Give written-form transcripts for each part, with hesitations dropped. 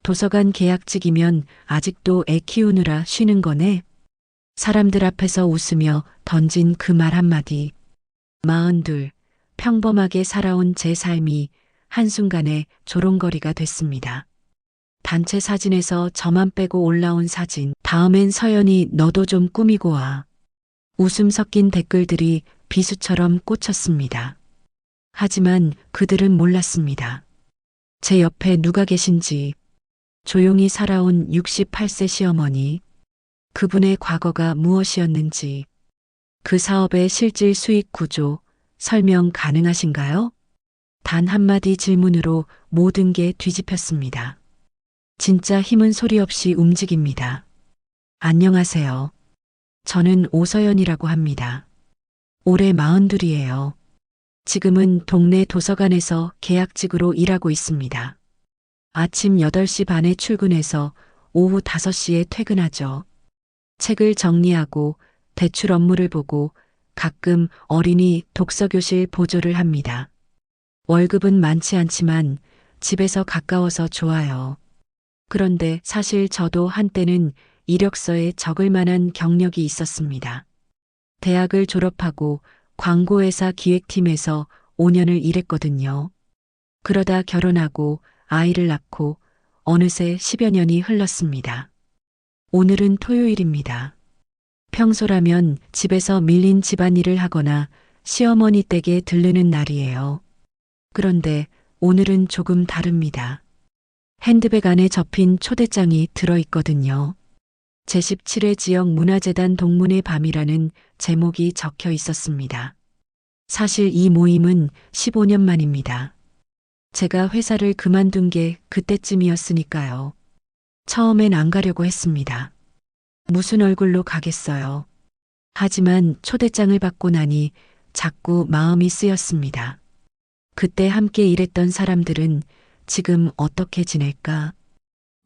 도서관 계약직이면 아직도 애 키우느라 쉬는 거네. 사람들 앞에서 웃으며 던진 그 말 한마디. 42, 평범하게 살아온 제 삶이 한순간에 조롱거리가 됐습니다. 단체 사진에서 저만 빼고 올라온 사진. 다음엔 서연이 너도 좀 꾸미고 와. 웃음 섞인 댓글들이 비수처럼 꽂혔습니다. 하지만 그들은 몰랐습니다. 제 옆에 누가 계신지. 조용히 살아온 68세 시어머니. 그분의 과거가 무엇이었는지. 그 사업의 실질 수익 구조 설명 가능하신가요? 단 한마디 질문으로 모든 게 뒤집혔습니다. 진짜 힘은 소리 없이 움직입니다. 안녕하세요. 저는 오서연이라고 합니다. 올해 42이에요. 지금은 동네 도서관에서 계약직으로 일하고 있습니다. 아침 8시 반에 출근해서 오후 5시에 퇴근하죠. 책을 정리하고 대출 업무를 보고 가끔 어린이 독서교실 보조를 합니다. 월급은 많지 않지만 집에서 가까워서 좋아요. 그런데 사실 저도 한때는 이력서에 적을 만한 경력이 있었습니다. 대학을 졸업하고 광고회사 기획팀에서 5년을 일했거든요. 그러다 결혼하고 아이를 낳고 어느새 10여 년이 흘렀습니다. 오늘은 토요일입니다. 평소라면 집에서 밀린 집안일을 하거나 시어머니 댁에 들르는 날이에요. 그런데 오늘은 조금 다릅니다. 핸드백 안에 접힌 초대장이 들어있거든요. 제17회 지역 문화재단 동문의 밤이라는 제목이 적혀 있었습니다. 사실 이 모임은 15년 만입니다. 제가 회사를 그만둔 게 그때쯤이었으니까요. 처음엔 안 가려고 했습니다. 무슨 얼굴로 가겠어요. 하지만 초대장을 받고 나니 자꾸 마음이 쓰였습니다. 그때 함께 일했던 사람들은 지금 어떻게 지낼까?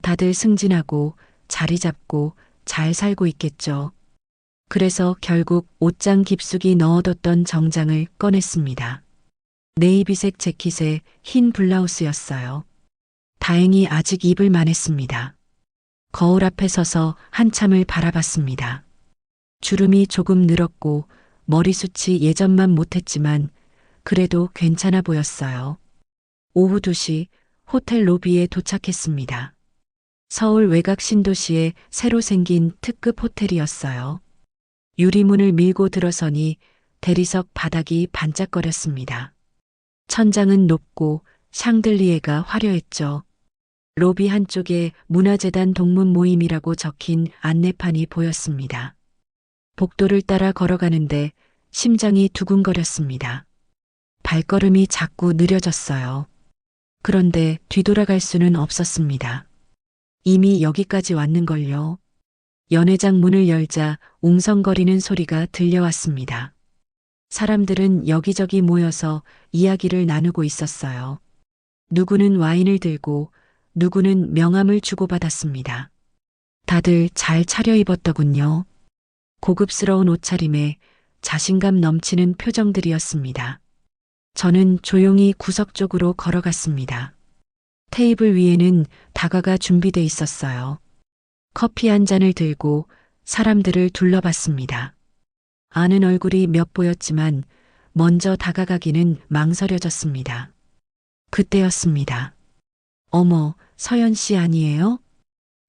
다들 승진하고 자리 잡고 잘 살고 있겠죠. 그래서 결국 옷장 깊숙이 넣어뒀던 정장을 꺼냈습니다. 네이비색 재킷에 흰 블라우스였어요. 다행히 아직 입을 만했습니다. 거울 앞에 서서 한참을 바라봤습니다. 주름이 조금 늘었고 머리숱이 예전만 못했지만 그래도 괜찮아 보였어요. 오후 2시 호텔 로비에 도착했습니다. 서울 외곽 신도시에 새로 생긴 특급 호텔이었어요. 유리문을 밀고 들어서니 대리석 바닥이 반짝거렸습니다. 천장은 높고 샹들리에가 화려했죠. 로비 한쪽에 문화재단 동문 모임이라고 적힌 안내판이 보였습니다. 복도를 따라 걸어가는데 심장이 두근거렸습니다. 발걸음이 자꾸 느려졌어요. 그런데 뒤돌아갈 수는 없었습니다. 이미 여기까지 왔는걸요. 연회장 문을 열자 웅성거리는 소리가 들려왔습니다. 사람들은 여기저기 모여서 이야기를 나누고 있었어요. 누구는 와인을 들고 누구는 명함을 주고받았습니다. 다들 잘 차려입었더군요. 고급스러운 옷차림에 자신감 넘치는 표정들이었습니다. 저는 조용히 구석 쪽으로 걸어갔습니다. 테이블 위에는 다가가 준비돼 있었어요. 커피 한 잔을 들고 사람들을 둘러봤습니다. 아는 얼굴이 몇 보였지만 먼저 다가가기는 망설여졌습니다. 그때였습니다. 어머, 서연 씨 아니에요?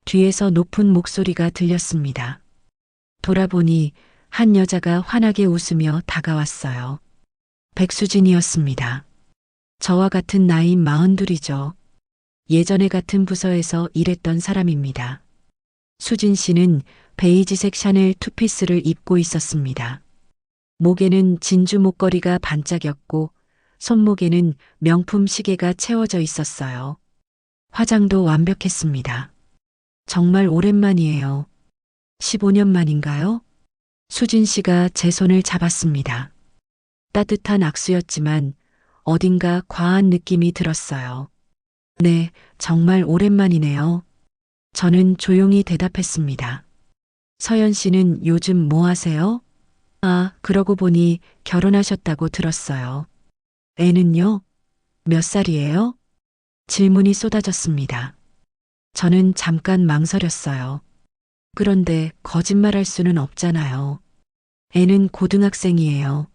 뒤에서 높은 목소리가 들렸습니다. 돌아보니 한 여자가 환하게 웃으며 다가왔어요. 백수진이었습니다. 저와 같은 나이인 42이죠. 예전에 같은 부서에서 일했던 사람입니다. 수진 씨는 베이지색 샤넬 투피스를 입고 있었습니다. 목에는 진주 목걸이가 반짝였고 손목에는 명품 시계가 채워져 있었어요. 화장도 완벽했습니다. 정말 오랜만이에요. 15년 만인가요? 수진 씨가 제 손을 잡았습니다. 따뜻한 악수였지만 어딘가 과한 느낌이 들었어요. 네, 정말 오랜만이네요. 저는 조용히 대답했습니다. 서연 씨는 요즘 뭐 하세요? 아, 그러고 보니 결혼하셨다고 들었어요. 애는요? 몇 살이에요? 질문이 쏟아졌습니다. 저는 잠깐 망설였어요. 그런데 거짓말할 수는 없잖아요. 애는 고등학생이에요.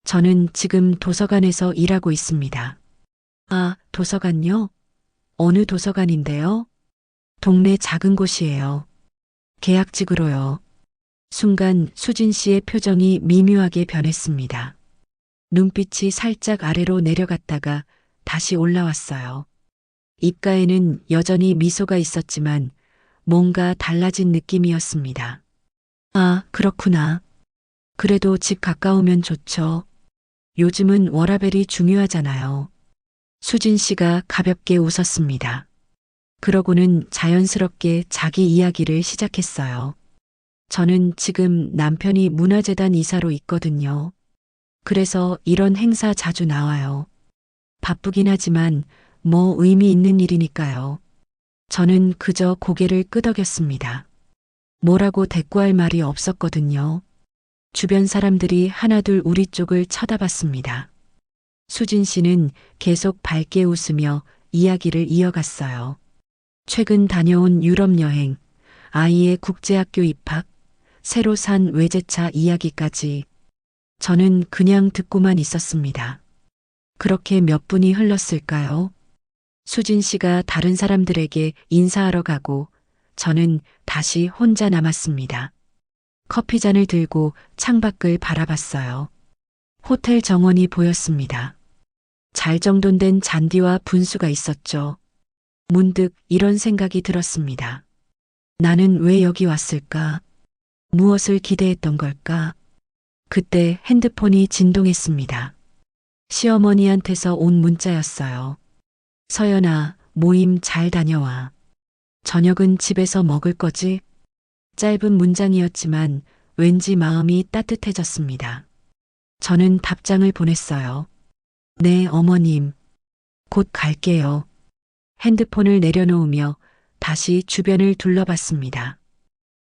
저는 지금 도서관에서 일하고 있습니다. 아, 도서관요? 어느 도서관인데요? 동네 작은 곳이에요. 계약직으로요. 순간 수진 씨의 표정이 미묘하게 변했습니다. 눈빛이 살짝 아래로 내려갔다가 다시 올라왔어요. 입가에는 여전히 미소가 있었지만 뭔가 달라진 느낌이었습니다. 아, 그렇구나. 그래도 집 가까우면 좋죠. 요즘은 워라밸이 중요하잖아요. 수진 씨가 가볍게 웃었습니다. 그러고는 자연스럽게 자기 이야기를 시작했어요. 저는 지금 남편이 문화재단 이사로 있거든요. 그래서 이런 행사 자주 나와요. 바쁘긴 하지만 뭐 의미 있는 일이니까요. 저는 그저 고개를 끄덕였습니다. 뭐라고 대꾸할 말이 없었거든요. 주변 사람들이 하나둘 우리 쪽을 쳐다봤습니다. 수진 씨는 계속 밝게 웃으며 이야기를 이어갔어요. 최근 다녀온 유럽 여행, 아이의 국제학교 입학, 새로 산 외제차 이야기까지 저는 그냥 듣고만 있었습니다. 그렇게 몇 분이 흘렀을까요? 수진 씨가 다른 사람들에게 인사하러 가고 저는 다시 혼자 남았습니다. 커피잔을 들고 창밖을 바라봤어요. 호텔 정원이 보였습니다. 잘 정돈된 잔디와 분수가 있었죠. 문득 이런 생각이 들었습니다. 나는 왜 여기 왔을까? 무엇을 기대했던 걸까? 그때 핸드폰이 진동했습니다. 시어머니한테서 온 문자였어요. 서연아, 모임 잘 다녀와. 저녁은 집에서 먹을 거지? 짧은 문장이었지만 왠지 마음이 따뜻해졌습니다. 저는 답장을 보냈어요. 네, 어머님. 곧 갈게요. 핸드폰을 내려놓으며 다시 주변을 둘러봤습니다.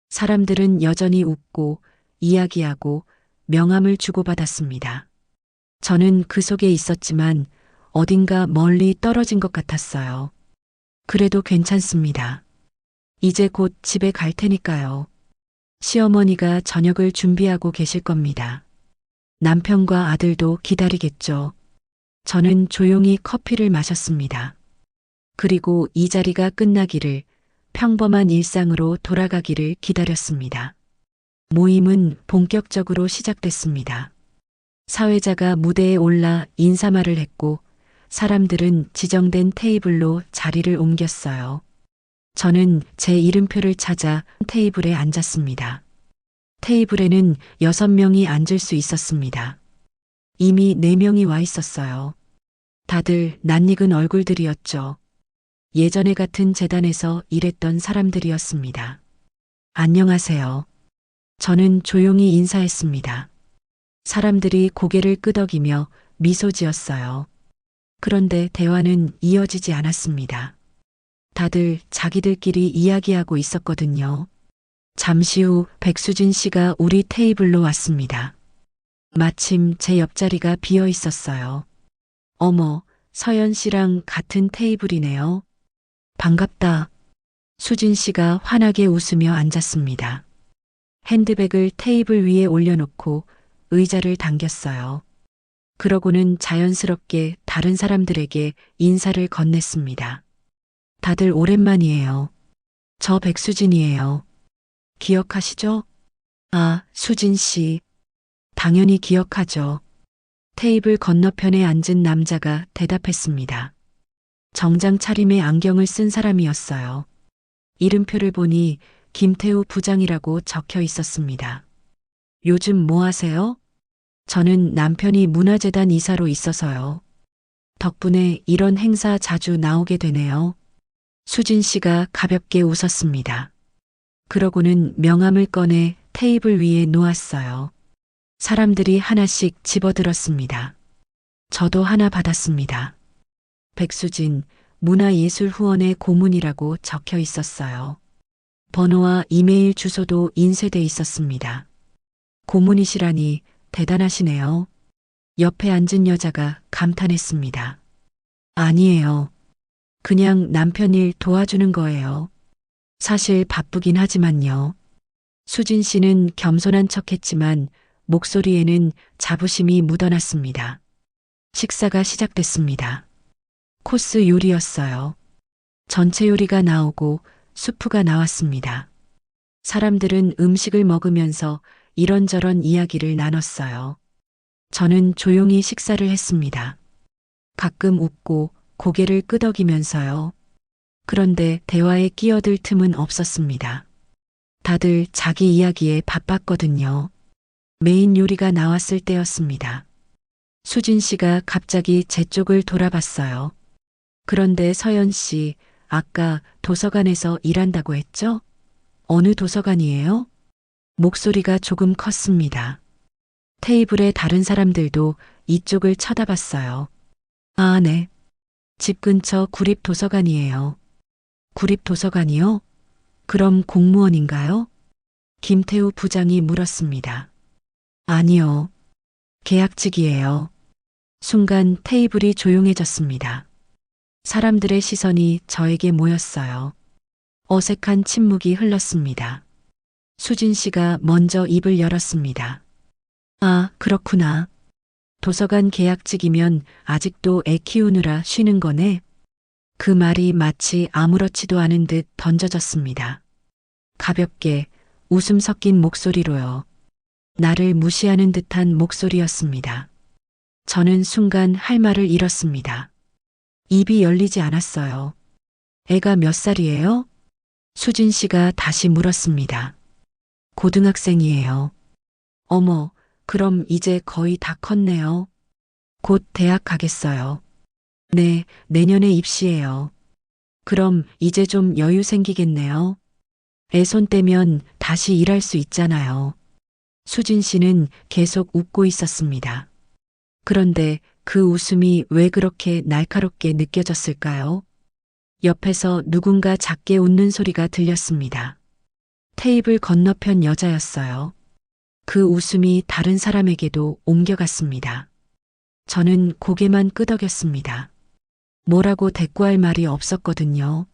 사람들은 여전히 웃고 이야기하고 명함을 주고받았습니다. 저는 그 속에 있었지만 어딘가 멀리 떨어진 것 같았어요. 그래도 괜찮습니다. 이제 곧 집에 갈 테니까요. 시어머니가 저녁을 준비하고 계실 겁니다. 남편과 아들도 기다리겠죠. 저는 조용히 커피를 마셨습니다. 그리고 이 자리가 끝나기를, 평범한 일상으로 돌아가기를 기다렸습니다. 모임은 본격적으로 시작됐습니다. 사회자가 무대에 올라 인사말을 했고 사람들은 지정된 테이블로 자리를 옮겼어요. 저는 제 이름표를 찾아 테이블에 앉았습니다. 테이블에는 6명이 앉을 수 있었습니다. 이미 4명이 와 있었어요. 다들 낯익은 얼굴들이었죠. 예전에 같은 재단에서 일했던 사람들이었습니다. 안녕하세요. 저는 조용히 인사했습니다. 사람들이 고개를 끄덕이며 미소 지었어요. 그런데 대화는 이어지지 않았습니다. 다들 자기들끼리 이야기하고 있었거든요. 잠시 후 백수진 씨가 우리 테이블로 왔습니다. 마침 제 옆자리가 비어 있었어요. 어머, 서연 씨랑 같은 테이블이네요. 반갑다. 수진 씨가 환하게 웃으며 앉았습니다. 핸드백을 테이블 위에 올려놓고 의자를 당겼어요. 그러고는 자연스럽게 다른 사람들에게 인사를 건넸습니다. 다들 오랜만이에요. 저 백수진이에요. 기억하시죠? 아, 수진 씨. 당연히 기억하죠. 테이블 건너편에 앉은 남자가 대답했습니다. 정장 차림에 안경을 쓴 사람이었어요. 이름표를 보니 김태우 부장이라고 적혀 있었습니다. 요즘 뭐 하세요? 저는 남편이 문화재단 이사로 있어서요. 덕분에 이런 행사 자주 나오게 되네요. 수진 씨가 가볍게 웃었습니다. 그러고는 명함을 꺼내 테이블 위에 놓았어요. 사람들이 하나씩 집어들었습니다. 저도 하나 받았습니다. 백수진 문화예술후원의 고문이라고 적혀 있었어요. 번호와 이메일 주소도 인쇄돼 있었습니다. 고문이시라니 대단하시네요. 옆에 앉은 여자가 감탄했습니다. 아니에요. 그냥 남편 일 도와주는 거예요. 사실 바쁘긴 하지만요. 수진 씨는 겸손한 척 했지만 목소리에는 자부심이 묻어났습니다. 식사가 시작됐습니다. 코스 요리였어요. 전체 요리가 나오고 수프가 나왔습니다. 사람들은 음식을 먹으면서 이런저런 이야기를 나눴어요. 저는 조용히 식사를 했습니다. 가끔 웃고 고개를 끄덕이면서요. 그런데 대화에 끼어들 틈은 없었습니다. 다들 자기 이야기에 바빴거든요. 메인 요리가 나왔을 때였습니다. 수진 씨가 갑자기 제 쪽을 돌아봤어요. 그런데 서연 씨, 아까 도서관에서 일한다고 했죠? 어느 도서관이에요? 목소리가 조금 컸습니다. 테이블의 다른 사람들도 이쪽을 쳐다봤어요. 아, 네. 집 근처 구립도서관이에요. 구립도서관이요? 그럼 공무원인가요? 김태우 부장이 물었습니다. 아니요. 계약직이에요. 순간 테이블이 조용해졌습니다. 사람들의 시선이 저에게 모였어요. 어색한 침묵이 흘렀습니다. 수진 씨가 먼저 입을 열었습니다. 아, 그렇구나. 도서관 계약직이면 아직도 애 키우느라 쉬는 거네. 그 말이 마치 아무렇지도 않은 듯 던져졌습니다. 가볍게 웃음 섞인 목소리로요. 나를 무시하는 듯한 목소리였습니다. 저는 순간 할 말을 잃었습니다. 입이 열리지 않았어요. 애가 몇 살이에요? 수진 씨가 다시 물었습니다. 고등학생이에요. 어머, 그럼 이제 거의 다 컸네요. 곧 대학 가겠어요. 네, 내년에 입시해요. 그럼 이제 좀 여유 생기겠네요. 애 손 떼면 다시 일할 수 있잖아요. 수진 씨는 계속 웃고 있었습니다. 그런데 그 웃음이 왜 그렇게 날카롭게 느껴졌을까요? 옆에서 누군가 작게 웃는 소리가 들렸습니다. 테이블 건너편 여자였어요. 그 웃음이 다른 사람에게도 옮겨갔습니다. 저는 고개만 끄덕였습니다. 뭐라고 대꾸할 말이 없었거든요.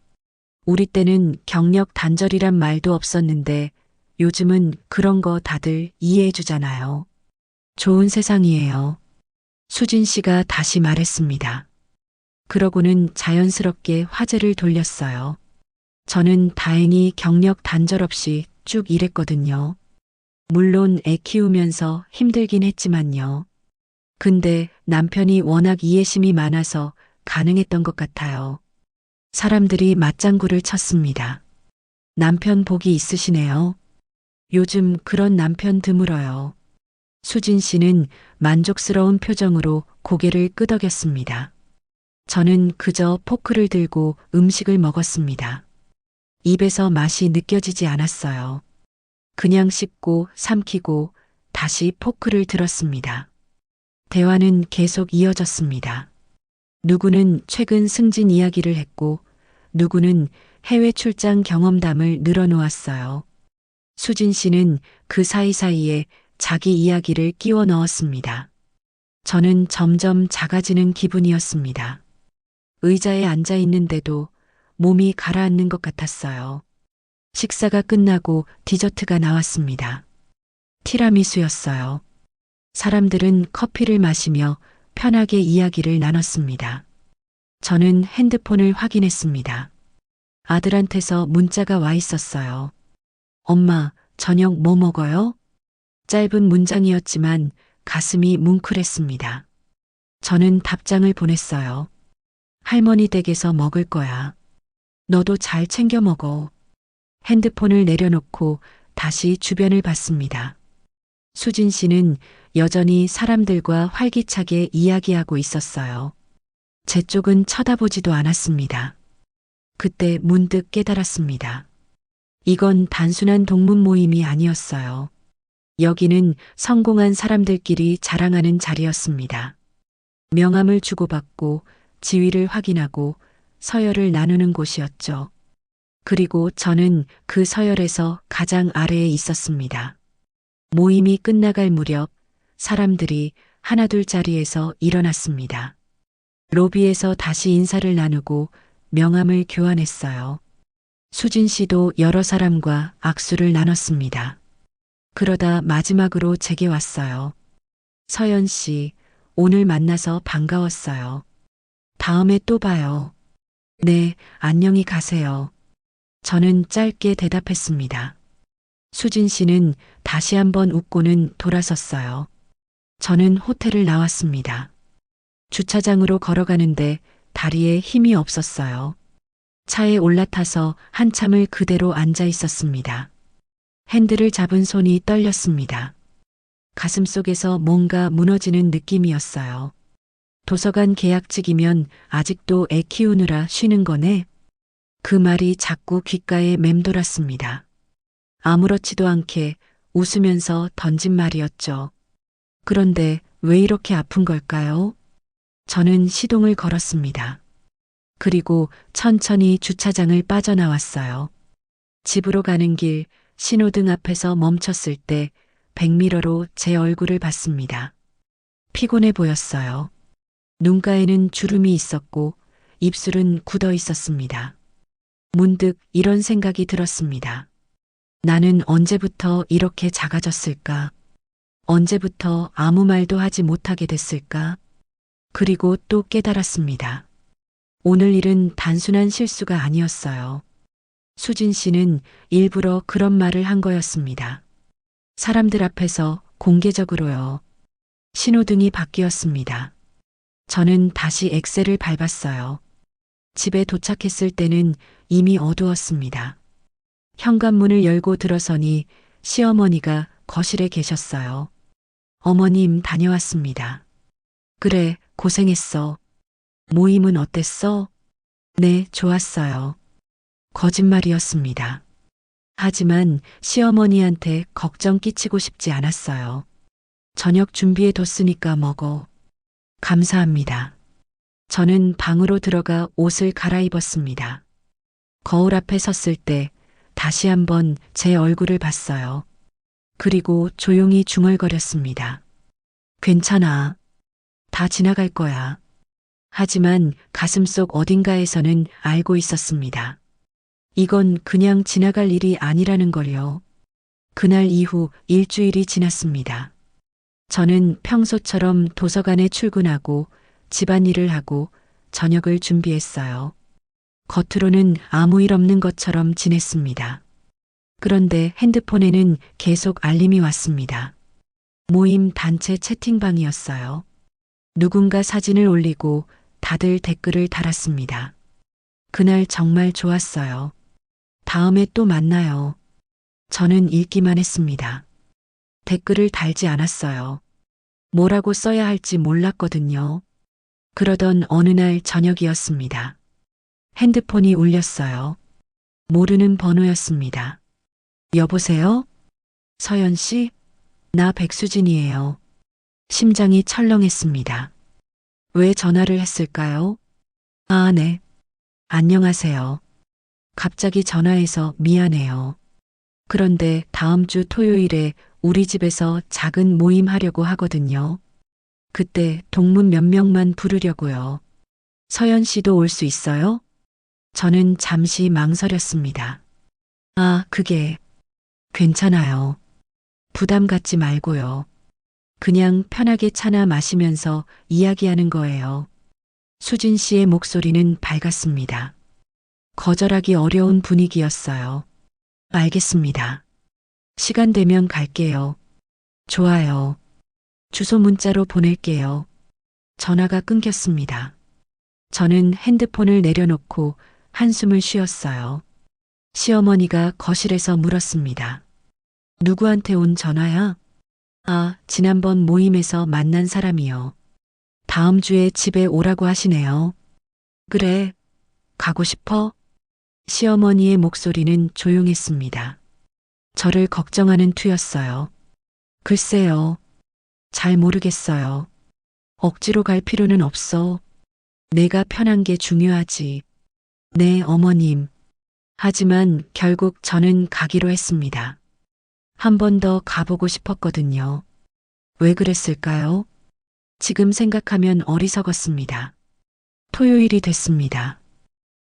우리 때는 경력 단절이란 말도 없었는데 요즘은 그런 거 다들 이해해 주잖아요. 좋은 세상이에요. 수진 씨가 다시 말했습니다. 그러고는 자연스럽게 화제를 돌렸어요. 저는 다행히 경력 단절 없이 쭉 일했거든요. 물론 애 키우면서 힘들긴 했지만요. 근데 남편이 워낙 이해심이 많아서 가능했던 것 같아요. 사람들이 맞장구를 쳤습니다. 남편 복이 있으시네요. 요즘 그런 남편 드물어요. 수진 씨는 만족스러운 표정으로 고개를 끄덕였습니다. 저는 그저 포크를 들고 음식을 먹었습니다. 입에서 맛이 느껴지지 않았어요. 그냥 씹고 삼키고 다시 포크를 들었습니다. 대화는 계속 이어졌습니다. 누구는 최근 승진 이야기를 했고 누구는 해외 출장 경험담을 늘어놓았어요. 수진 씨는 그 사이사이에 자기 이야기를 끼워 넣었습니다. 저는 점점 작아지는 기분이었습니다. 의자에 앉아 있는데도 몸이 가라앉는 것 같았어요. 식사가 끝나고 디저트가 나왔습니다. 티라미수였어요. 사람들은 커피를 마시며 편하게 이야기를 나눴습니다. 저는 핸드폰을 확인했습니다. 아들한테서 문자가 와 있었어요. 엄마, 저녁 뭐 먹어요? 짧은 문장이었지만 가슴이 뭉클했습니다. 저는 답장을 보냈어요. 할머니 댁에서 먹을 거야. 너도 잘 챙겨 먹어. 핸드폰을 내려놓고 다시 주변을 봤습니다. 수진 씨는 여전히 사람들과 활기차게 이야기하고 있었어요. 제 쪽은 쳐다보지도 않았습니다. 그때 문득 깨달았습니다. 이건 단순한 동문 모임이 아니었어요. 여기는 성공한 사람들끼리 자랑하는 자리였습니다. 명함을 주고받고 지위를 확인하고 서열을 나누는 곳이었죠. 그리고 저는 그 서열에서 가장 아래에 있었습니다. 모임이 끝나갈 무렵 사람들이 하나둘 자리에서 일어났습니다. 로비에서 다시 인사를 나누고 명함을 교환했어요. 수진 씨도 여러 사람과 악수를 나눴습니다. 그러다 마지막으로 제게 왔어요. 서연 씨, 오늘 만나서 반가웠어요. 다음에 또 봐요. 네, 안녕히 가세요. 저는 짧게 대답했습니다. 수진 씨는 다시 한번 웃고는 돌아섰어요. 저는 호텔을 나왔습니다. 주차장으로 걸어가는데 다리에 힘이 없었어요. 차에 올라타서 한참을 그대로 앉아 있었습니다. 핸들을 잡은 손이 떨렸습니다. 가슴속에서 뭔가 무너지는 느낌이었어요. 도서관 계약직이면 아직도 애 키우느라 쉬는 거네? 그 말이 자꾸 귓가에 맴돌았습니다. 아무렇지도 않게 웃으면서 던진 말이었죠. 그런데 왜 이렇게 아픈 걸까요? 저는 시동을 걸었습니다. 그리고 천천히 주차장을 빠져나왔어요. 집으로 가는 길 신호등 앞에서 멈췄을 때 백미러로 제 얼굴을 봤습니다. 피곤해 보였어요. 눈가에는 주름이 있었고 입술은 굳어 있었습니다. 문득 이런 생각이 들었습니다. 나는 언제부터 이렇게 작아졌을까? 언제부터 아무 말도 하지 못하게 됐을까? 그리고 또 깨달았습니다. 오늘 일은 단순한 실수가 아니었어요. 수진 씨는 일부러 그런 말을 한 거였습니다. 사람들 앞에서 공개적으로요. 신호등이 바뀌었습니다. 저는 다시 엑셀을 밟았어요. 집에 도착했을 때는 이미 어두웠습니다. 현관문을 열고 들어서니 시어머니가 거실에 계셨어요. 어머님 다녀왔습니다. 그래, 고생했어. 모임은 어땠어? 네, 좋았어요. 거짓말이었습니다. 하지만 시어머니한테 걱정 끼치고 싶지 않았어요. 저녁 준비해 뒀으니까 먹어. 감사합니다. 저는 방으로 들어가 옷을 갈아입었습니다. 거울 앞에 섰을 때 다시 한번 제 얼굴을 봤어요. 그리고 조용히 중얼거렸습니다. 괜찮아. 다 지나갈 거야. 하지만 가슴속 어딘가에서는 알고 있었습니다. 이건 그냥 지나갈 일이 아니라는 걸요. 그날 이후 일주일이 지났습니다. 저는 평소처럼 도서관에 출근하고 집안일을 하고 저녁을 준비했어요. 겉으로는 아무 일 없는 것처럼 지냈습니다. 그런데 핸드폰에는 계속 알림이 왔습니다. 모임 단체 채팅방이었어요. 누군가 사진을 올리고 다들 댓글을 달았습니다. 그날 정말 좋았어요. 다음에 또 만나요. 저는 읽기만 했습니다. 댓글을 달지 않았어요. 뭐라고 써야 할지 몰랐거든요. 그러던 어느 날 저녁이었습니다. 핸드폰이 울렸어요. 모르는 번호였습니다. 여보세요? 서연 씨? 나 백수진이에요. 심장이 철렁했습니다. 왜 전화를 했을까요? 아, 네. 안녕하세요. 갑자기 전화해서 미안해요. 그런데 다음 주 토요일에 우리 집에서 작은 모임 하려고 하거든요. 그때 동문 몇 명만 부르려고요. 서연 씨도 올 수 있어요? 저는 잠시 망설였습니다. 아, 그게 괜찮아요. 부담 갖지 말고요. 그냥 편하게 차나 마시면서 이야기하는 거예요. 수진 씨의 목소리는 밝았습니다. 거절하기 어려운 분위기였어요. 알겠습니다. 시간 되면 갈게요. 좋아요. 주소 문자로 보낼게요. 전화가 끊겼습니다. 저는 핸드폰을 내려놓고 한숨을 쉬었어요. 시어머니가 거실에서 물었습니다. 누구한테 온 전화야? 아, 지난번 모임에서 만난 사람이요. 다음 주에 집에 오라고 하시네요. 그래, 가고 싶어? 시어머니의 목소리는 조용했습니다. 저를 걱정하는 투였어요. 글쎄요. 잘 모르겠어요. 억지로 갈 필요는 없어. 내가 편한 게 중요하지. 네, 어머님. 하지만 결국 저는 가기로 했습니다. 한 번 더 가보고 싶었거든요. 왜 그랬을까요? 지금 생각하면 어리석었습니다. 토요일이 됐습니다.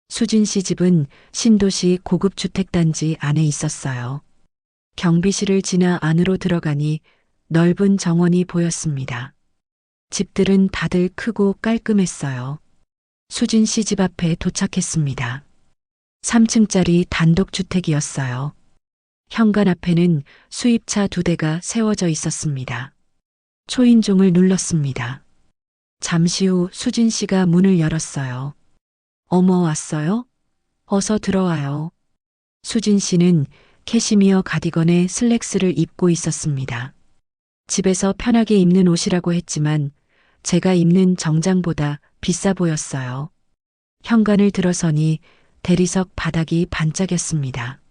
수진 씨 집은 신도시 고급 주택단지 안에 있었어요. 경비실을 지나 안으로 들어가니 넓은 정원이 보였습니다. 집들은 다들 크고 깔끔했어요. 수진 씨 집 앞에 도착했습니다. 3층짜리 단독주택이었어요. 현관 앞에는 수입차 2대가 세워져 있었습니다. 초인종을 눌렀습니다. 잠시 후 수진 씨가 문을 열었어요. 어머, 왔어요? 어서 들어와요. 수진 씨는 캐시미어 가디건에 슬랙스를 입고 있었습니다. 집에서 편하게 입는 옷이라고 했지만 제가 입는 정장보다 비싸 보였어요. 현관을 들어서니 대리석 바닥이 반짝였습니다.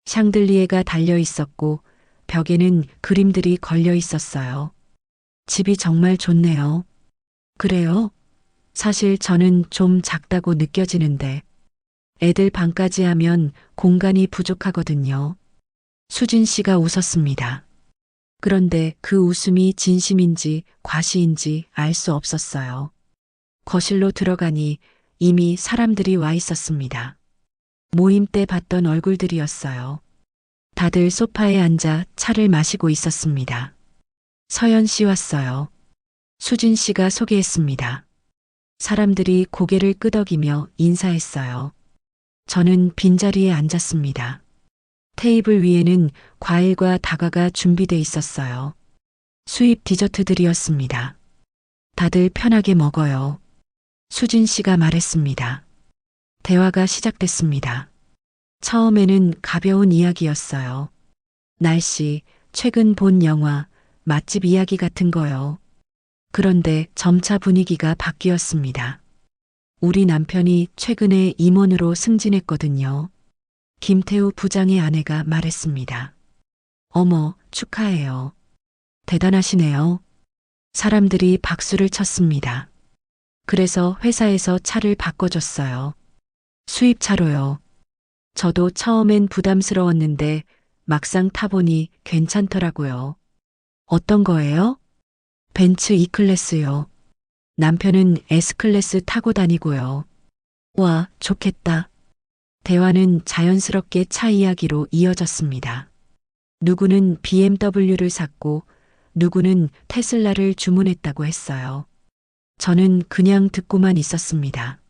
샹들리에가 달려 있었고 벽에는 그림들이 걸려 있었어요. 집이 정말 좋네요. 그래요? 사실 저는 좀 작다고 느껴지는데 애들 방까지 하면 공간이 부족하거든요. 수진 씨가 웃었습니다. 그런데 그 웃음이 진심인지 과시인지 알 수 없었어요. 거실로 들어가니 이미 사람들이 와 있었습니다. 모임 때 봤던 얼굴들이었어요. 다들 소파에 앉아 차를 마시고 있었습니다. 서연 씨 왔어요. 수진 씨가 소개했습니다. 사람들이 고개를 끄덕이며 인사했어요. 저는 빈자리에 앉았습니다. 테이블 위에는 과일과 다과가 준비돼 있었어요. 수입 디저트들이었습니다. 다들 편하게 먹어요. 수진 씨가 말했습니다. 대화가 시작됐습니다. 처음에는 가벼운 이야기였어요. 날씨, 최근 본 영화, 맛집 이야기 같은 거요. 그런데 점차 분위기가 바뀌었습니다. 우리 남편이 최근에 임원으로 승진했거든요. 김태우 부장의 아내가 말했습니다. 어머, 축하해요. 대단하시네요. 사람들이 박수를 쳤습니다. 그래서 회사에서 차를 바꿔줬어요. 수입차로요. 저도 처음엔 부담스러웠는데 막상 타보니 괜찮더라고요. 어떤 거예요? 벤츠 E클래스요. 남편은 S클래스 타고 다니고요. 와, 좋겠다. 대화는 자연스럽게 차 이야기로 이어졌습니다. 누구는 BMW를 샀고 누구는 테슬라를 주문했다고 했어요. 저는 그냥 듣고만 있었습니다.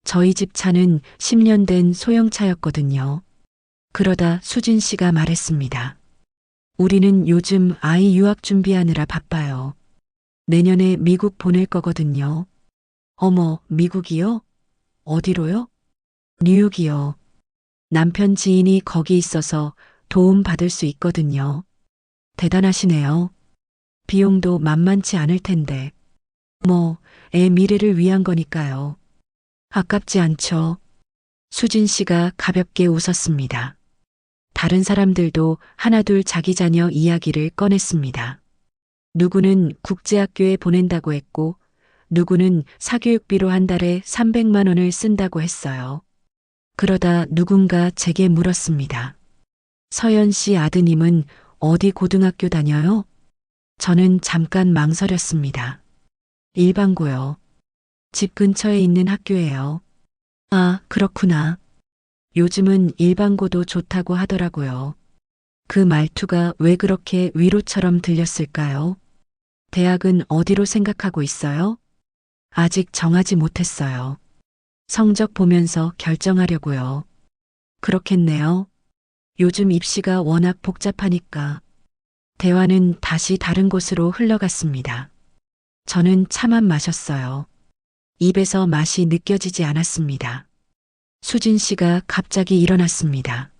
저희 집 차는 10년 된 소형차였거든요. 그러다 수진 씨가 말했습니다. 우리는 요즘 아이 유학 준비하느라 바빠요. 내년에 미국 보낼 거거든요. 어머, 미국이요? 어디로요? 뉴욕이요. 남편 지인이 거기 있어서 도움 받을 수 있거든요. 대단하시네요. 비용도 만만치 않을 텐데. 뭐, 애 미래를 위한 거니까요. 아깝지 않죠? 수진 씨가 가볍게 웃었습니다. 다른 사람들도 하나둘 자기 자녀 이야기를 꺼냈습니다. 누구는 국제학교에 보낸다고 했고, 누구는 사교육비로 한 달에 300만 원을 쓴다고 했어요. 그러다 누군가 제게 물었습니다. 서연 씨 아드님은 어디 고등학교 다녀요? 저는 잠깐 망설였습니다. 일반고요. 집 근처에 있는 학교예요. 아, 그렇구나. 요즘은 일반고도 좋다고 하더라고요. 그 말투가 왜 그렇게 위로처럼 들렸을까요? 대학은 어디로 생각하고 있어요? 아직 정하지 못했어요. 성적 보면서 결정하려고요. 그렇겠네요. 요즘 입시가 워낙 복잡하니까. 대화는 다시 다른 곳으로 흘러갔습니다. 저는 차만 마셨어요. 입에서 맛이 느껴지지 않았습니다. 수진 씨가 갑자기 일어났습니다.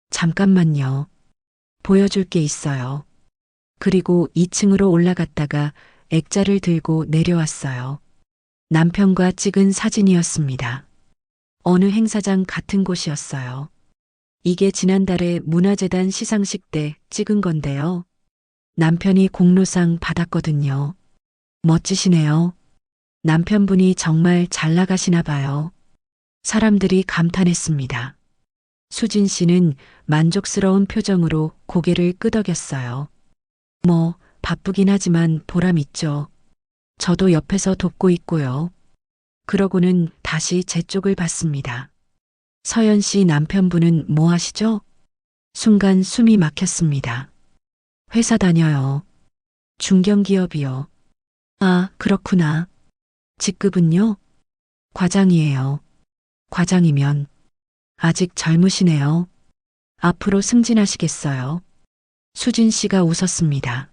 잠깐만요. 보여줄 게 있어요. 그리고 2층으로 올라갔다가 액자를 들고 내려왔어요. 남편과 찍은 사진이었습니다. 어느 행사장 같은 곳이었어요. 이게 지난달에 문화재단 시상식 때 찍은 건데요. 남편이 공로상 받았거든요. 멋지시네요. 남편분이 정말 잘 나가시나 봐요. 사람들이 감탄했습니다. 수진 씨는 만족스러운 표정으로 고개를 끄덕였어요. 뭐, 바쁘긴 하지만 보람 있죠. 저도 옆에서 돕고 있고요. 그러고는 다시 제 쪽을 봤습니다. 서연 씨 남편분은 뭐 하시죠? 순간 숨이 막혔습니다. 회사 다녀요. 중견기업이요. 아, 그렇구나. 직급은요? 과장이에요. 과장이면 아직 젊으시네요. 앞으로 승진하시겠어요? 수진 씨가 웃었습니다.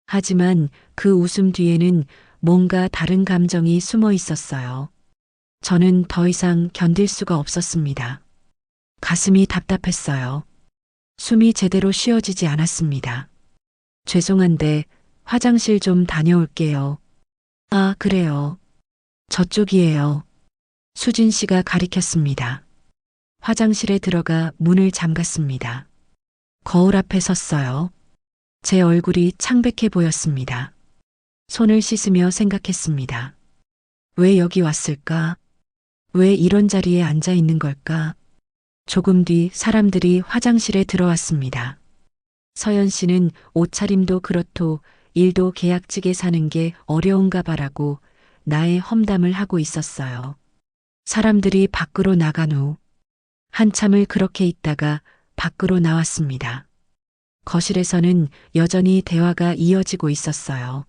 하지만 그 웃음 뒤에는 뭔가 다른 감정이 숨어 있었어요. 저는 더 이상 견딜 수가 없었습니다. 가슴이 답답했어요. 숨이 제대로 쉬어지지 않았습니다. 죄송한데 화장실 좀 다녀올게요. 아, 그래요. 저쪽이에요. 수진 씨가 가리켰습니다. 화장실에 들어가 문을 잠갔습니다. 거울 앞에 섰어요. 제 얼굴이 창백해 보였습니다. 손을 씻으며 생각했습니다. 왜 여기 왔을까? 왜 이런 자리에 앉아 있는 걸까? 조금 뒤 사람들이 화장실에 들어왔습니다. 서연 씨는 옷차림도 그렇고 일도 계약직에 사는 게 어려운가 봐라고 나의 험담을 하고 있었어요. 사람들이 밖으로 나간 후 한참을 그렇게 있다가 밖으로 나왔습니다. 거실에서는 여전히 대화가 이어지고 있었어요.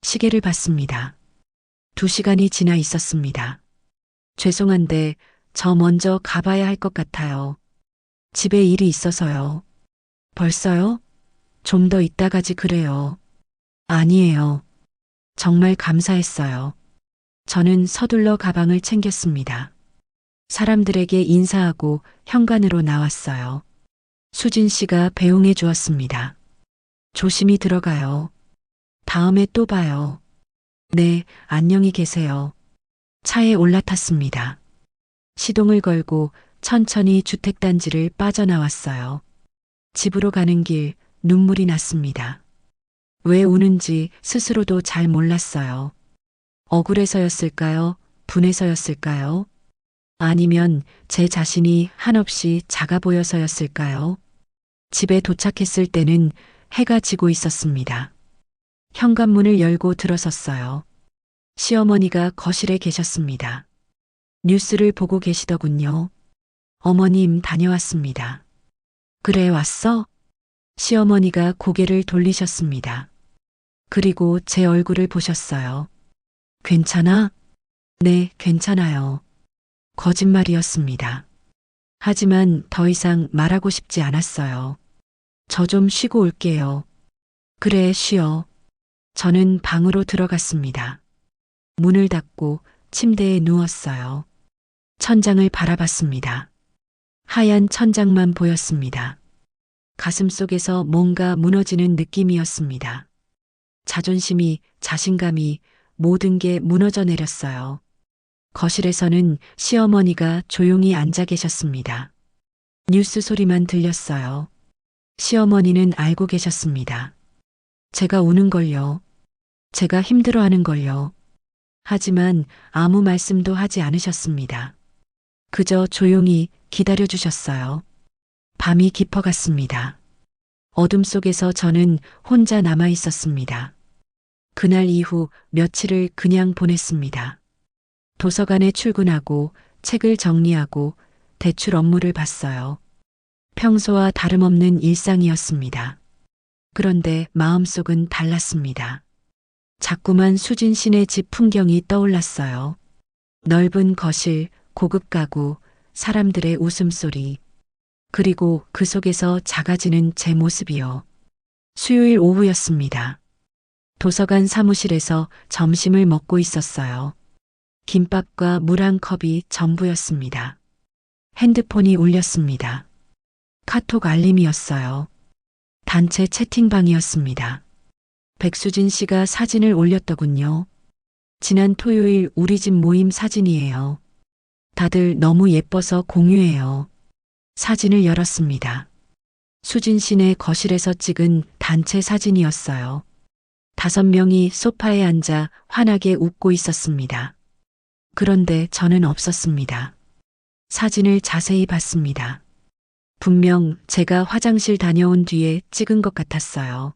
시계를 봤습니다. 2시간이 지나 있었습니다. 죄송한데 저 먼저 가봐야 할 것 같아요. 집에 일이 있어서요. 벌써요? 좀 더 이따 가지 그래요. 아니에요. 정말 감사했어요. 저는 서둘러 가방을 챙겼습니다. 사람들에게 인사하고 현관으로 나왔어요. 수진 씨가 배웅해 주었습니다. 조심히 들어가요. 다음에 또 봐요. 네, 안녕히 계세요. 차에 올라탔습니다. 시동을 걸고 천천히 주택단지를 빠져나왔어요. 집으로 가는 길 눈물이 났습니다. 왜 우는지 스스로도 잘 몰랐어요. 억울해서였을까요? 분해서였을까요? 아니면 제 자신이 한없이 작아 보여서였을까요? 집에 도착했을 때는 해가 지고 있었습니다. 현관문을 열고 들어섰어요. 시어머니가 거실에 계셨습니다. 뉴스를 보고 계시더군요. 어머님 다녀왔습니다. 그래 왔어? 시어머니가 고개를 돌리셨습니다. 그리고 제 얼굴을 보셨어요. 괜찮아? 네, 괜찮아요. 거짓말이었습니다. 하지만 더 이상 말하고 싶지 않았어요. 저 좀 쉬고 올게요. 그래, 쉬어. 저는 방으로 들어갔습니다. 문을 닫고 침대에 누웠어요. 천장을 바라봤습니다. 하얀 천장만 보였습니다. 가슴 속에서 뭔가 무너지는 느낌이었습니다. 자존심이, 자신감이 모든 게 무너져 내렸어요. 거실에서는 시어머니가 조용히 앉아 계셨습니다. 뉴스 소리만 들렸어요. 시어머니는 알고 계셨습니다. 제가 우는 걸요. 제가 힘들어하는 걸요. 하지만 아무 말씀도 하지 않으셨습니다. 그저 조용히 기다려 주셨어요. 밤이 깊어갔습니다. 어둠 속에서 저는 혼자 남아 있었습니다. 그날 이후 며칠을 그냥 보냈습니다. 도서관에 출근하고 책을 정리하고 대출 업무를 봤어요. 평소와 다름없는 일상이었습니다. 그런데 마음속은 달랐습니다. 자꾸만 수진 씨네 집 풍경이 떠올랐어요. 넓은 거실, 고급 가구, 사람들의 웃음소리, 그리고 그 속에서 작아지는 제 모습이요. 수요일 오후였습니다. 도서관 사무실에서 점심을 먹고 있었어요. 김밥과 물 한 컵이 전부였습니다. 핸드폰이 울렸습니다. 카톡 알림이었어요. 단체 채팅방이었습니다. 백수진 씨가 사진을 올렸더군요. 지난 토요일 우리 집 모임 사진이에요. 다들 너무 예뻐서 공유해요. 사진을 열었습니다. 수진 씨네 거실에서 찍은 단체 사진이었어요. 5명이 소파에 앉아 환하게 웃고 있었습니다. 그런데 저는 없었습니다. 사진을 자세히 봤습니다. 분명 제가 화장실 다녀온 뒤에 찍은 것 같았어요.